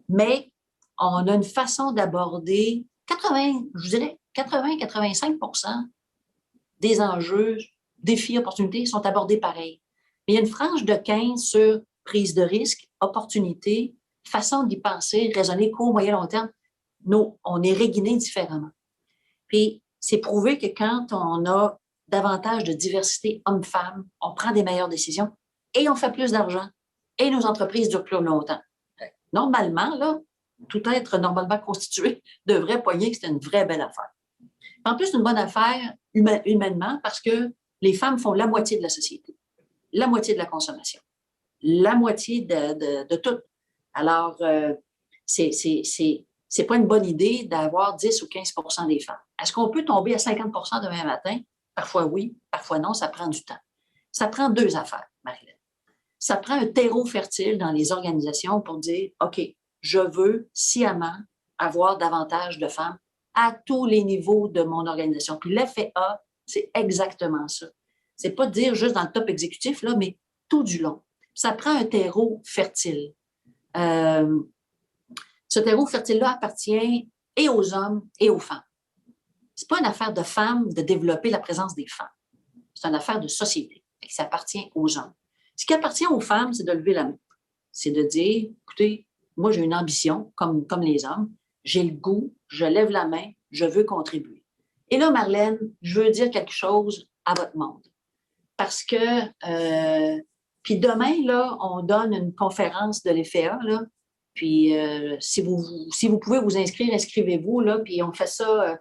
Mais on a une façon d'aborder 80-85% des enjeux, défis, opportunités sont abordés pareil. Mais il y a une frange de 15 sur prise de risque, opportunité, façon d'y penser, raisonner court, moyen, long terme. Nous, on est réguinés différemment. Puis, c'est prouvé que quand on a davantage de diversité homme-femme, on prend des meilleures décisions et on fait plus d'argent et nos entreprises durent plus longtemps. Normalement, là, tout être normalement constitué devrait poigner que c'est une vraie belle affaire. En plus, c'est une bonne affaire humainement parce que les femmes font la moitié de la société, la moitié de la consommation, la moitié de tout. Alors, c'est pas une bonne idée d'avoir 10 ou 15 des femmes. Est-ce qu'on peut tomber à 50 demain matin? Parfois oui, parfois non, ça prend du temps. Ça prend deux affaires, Marilyn. Ça prend un terreau fertile dans les organisations pour dire, OK, je veux sciemment avoir davantage de femmes à tous les niveaux de mon organisation. Puis l'effet A, c'est exactement ça. C'est pas de dire juste dans le top exécutif, là, mais tout du long. Ça prend un terreau fertile. Ce terreau fertile-là appartient et aux hommes et aux femmes. C'est pas une affaire de femmes de développer la présence des femmes. C'est une affaire de société. Et ça appartient aux hommes. Ce qui appartient aux femmes, c'est de lever la main. C'est de dire, écoutez, moi j'ai une ambition, comme les hommes, j'ai le goût, je lève la main, je veux contribuer. Et là, Marlène, je veux dire quelque chose à votre monde. Parce que, puis demain, là, on donne une conférence de l'EFEA, là, puis si vous pouvez vous inscrire, inscrivez-vous, là, puis on fait ça,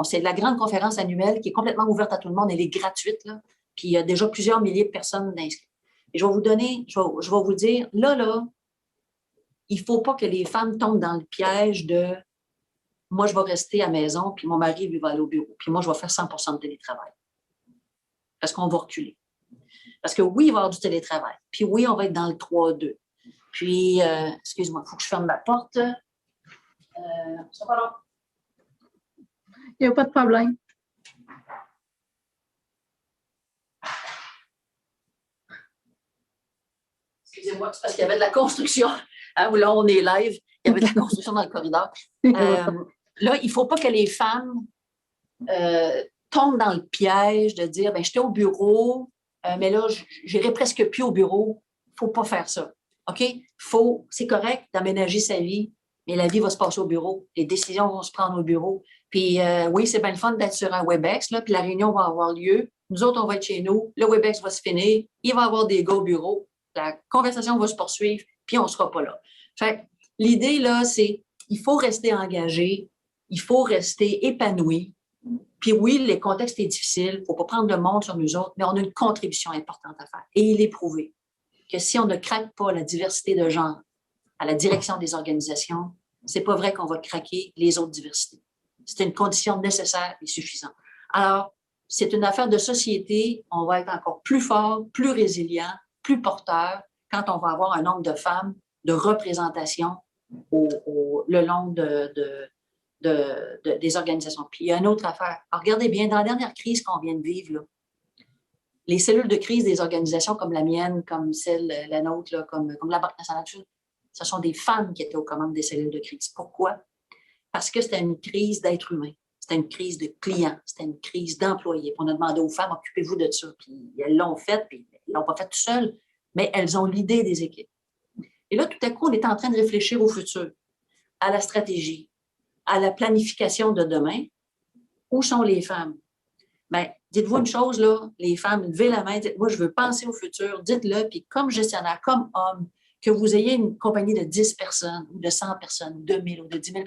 c'est la grande conférence annuelle qui est complètement ouverte à tout le monde, elle est gratuite, là, puis il y a déjà plusieurs milliers de personnes d'inscrits. Et je vais vous donner, je vais vous dire, là, il ne faut pas que les femmes tombent dans le piège de moi, je vais rester à la maison, puis mon mari, lui, va aller au bureau, puis moi, je vais faire 100% de télétravail. Parce qu'on va reculer. Parce que oui, il va y avoir du télétravail. Puis oui, on va être dans le 3-2. Puis, excuse-moi, il faut que je ferme ma porte. Ça va long. Il n'y a pas de problème. Excusez-moi, c'est parce qu'il y avait de la construction. Hein, là, on est live. Il y avait de la construction dans le corridor. Là, il ne faut pas que les femmes tombent dans le piège de dire, j'étais au bureau, mais là, je n'irai presque plus au bureau. Il ne faut pas faire ça. OK? C'est correct d'aménager sa vie, mais la vie va se passer au bureau. Les décisions vont se prendre au bureau. Puis oui, c'est bien le fun d'être sur un WebEx, là, puis la réunion va avoir lieu. Nous autres, on va être chez nous. Le WebEx va se finir. Il va y avoir des gars au bureau. La conversation va se poursuivre, puis on ne sera pas là. Fait l'idée, là, c'est il faut rester engagé, il faut rester épanoui. Puis oui, le contexte est difficile, il ne faut pas prendre le monde sur nous autres, mais on a une contribution importante à faire. Et il est prouvé que si on ne craque pas la diversité de genre à la direction des organisations, c'est pas vrai qu'on va craquer les autres diversités. C'est une condition nécessaire et suffisante. Alors, c'est une affaire de société. On va être encore plus fort, plus résilient, plus porteur quand on va avoir un nombre de femmes de représentation le long des organisations. Puis il y a une autre affaire. Alors, regardez bien, dans la dernière crise qu'on vient de vivre, là, les cellules de crise des organisations comme la mienne, comme celle, la nôtre, là, comme la Banque nationale, ce sont des femmes qui étaient aux commandes des cellules de crise. Pourquoi? Parce que c'était une crise d'êtres humains. C'était une crise de clients. C'était une crise d'employés. Puis on a demandé aux femmes, occupez-vous de ça. Puis elles l'ont fait, puis elles ne l'ont pas fait tout seules, mais elles ont l'idée des équipes. Et là, tout à coup, on est en train de réfléchir au futur, à la stratégie, à la planification de demain. Où sont les femmes? Bien, dites-vous une chose, là, les femmes, levez la main, dites, moi, je veux penser au futur, dites-le, puis comme gestionnaire, comme homme, que vous ayez une compagnie de 10 personnes, ou de 100 personnes, ou de 1000, ou de 10 000,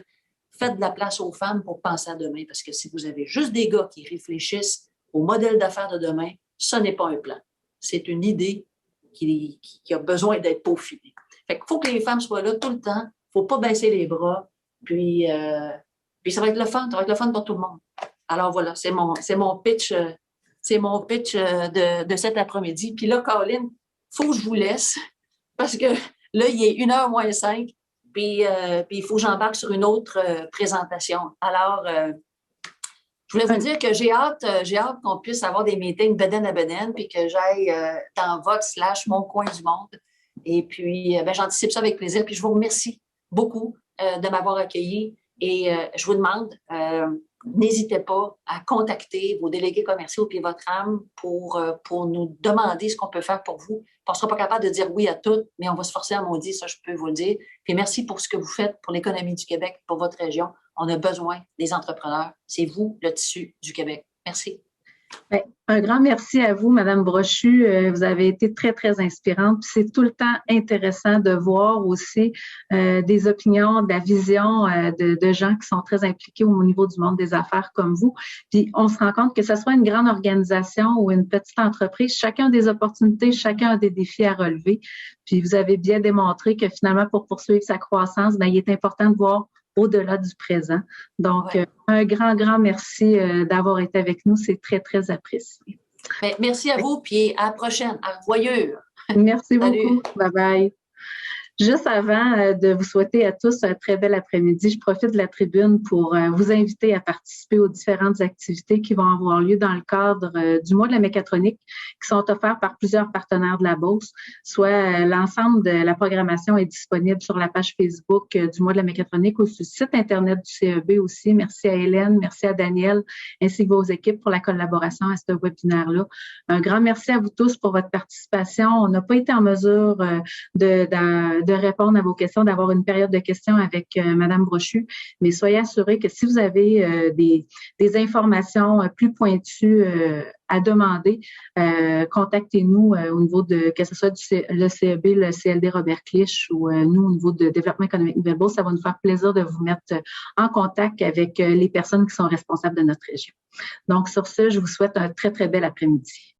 faites de la place aux femmes pour penser à demain, parce que si vous avez juste des gars qui réfléchissent au modèle d'affaires de demain, ce n'est pas un plan. C'est une idée qui a besoin d'être peaufinée. Fait qu'il faut que les femmes soient là tout le temps, il ne faut pas baisser les bras, Puis, ça va être le fun. Ça va être le fun pour tout le monde. Alors voilà, c'est mon pitch. C'est mon pitch de cet après-midi. Puis là, Caroline, faut que je vous laisse parce que là, il est 1h moins 5. Puis il faut que j'embarque sur une autre présentation. Alors, je voulais vous dire que j'ai hâte qu'on puisse avoir des meetings beden à beden, puis que j'aille dans Vox/Mon Coin du Monde. Et puis, j'anticipe ça avec plaisir. Puis je vous remercie beaucoup de m'avoir accueilli. Et je vous demande, n'hésitez pas à contacter vos délégués commerciaux puis votre âme pour nous demander ce qu'on peut faire pour vous. On ne sera pas capable de dire oui à tout, mais on va se forcer à maudire, ça je peux vous le dire. Puis merci pour ce que vous faites pour l'économie du Québec, pour votre région. On a besoin des entrepreneurs. C'est vous, le tissu du Québec. Merci. Bien, un grand merci à vous, Madame Brochu. Vous avez été très, très inspirante. C'est tout le temps intéressant de voir aussi des opinions, de la vision de gens qui sont très impliqués au niveau du monde des affaires comme vous. Puis on se rend compte que ce soit une grande organisation ou une petite entreprise, chacun a des opportunités, chacun a des défis à relever. Puis vous avez bien démontré que finalement, pour poursuivre sa croissance, bien, il est important de voir au-delà du présent. Donc, un grand, grand merci d'avoir été avec nous. C'est très, très apprécié. Bien, merci à vous, puis à la prochaine. À revoyure. Merci beaucoup. Bye-bye. Juste avant de vous souhaiter à tous un très bel après-midi, je profite de la tribune pour vous inviter à participer aux différentes activités qui vont avoir lieu dans le cadre du mois de la mécatronique qui sont offertes par plusieurs partenaires de la Beauce, soit l'ensemble de la programmation est disponible sur la page Facebook du mois de la mécatronique ou sur le site Internet du CEB aussi. Merci à Hélène, merci à Daniel, ainsi que vos équipes pour la collaboration à ce webinaire-là. Un grand merci à vous tous pour votre participation. On n'a pas été en mesure de répondre à vos questions, d'avoir une période de questions avec Madame Brochu, mais soyez assurés que si vous avez des informations plus pointues à demander, contactez-nous au niveau de, que ce soit le CEB, le CLD Robert Clich ou nous au niveau de Développement économique Nouvelle-Beauce. Ça va nous faire plaisir de vous mettre en contact avec les personnes qui sont responsables de notre région. Donc, sur ce, je vous souhaite un très, très bel après-midi.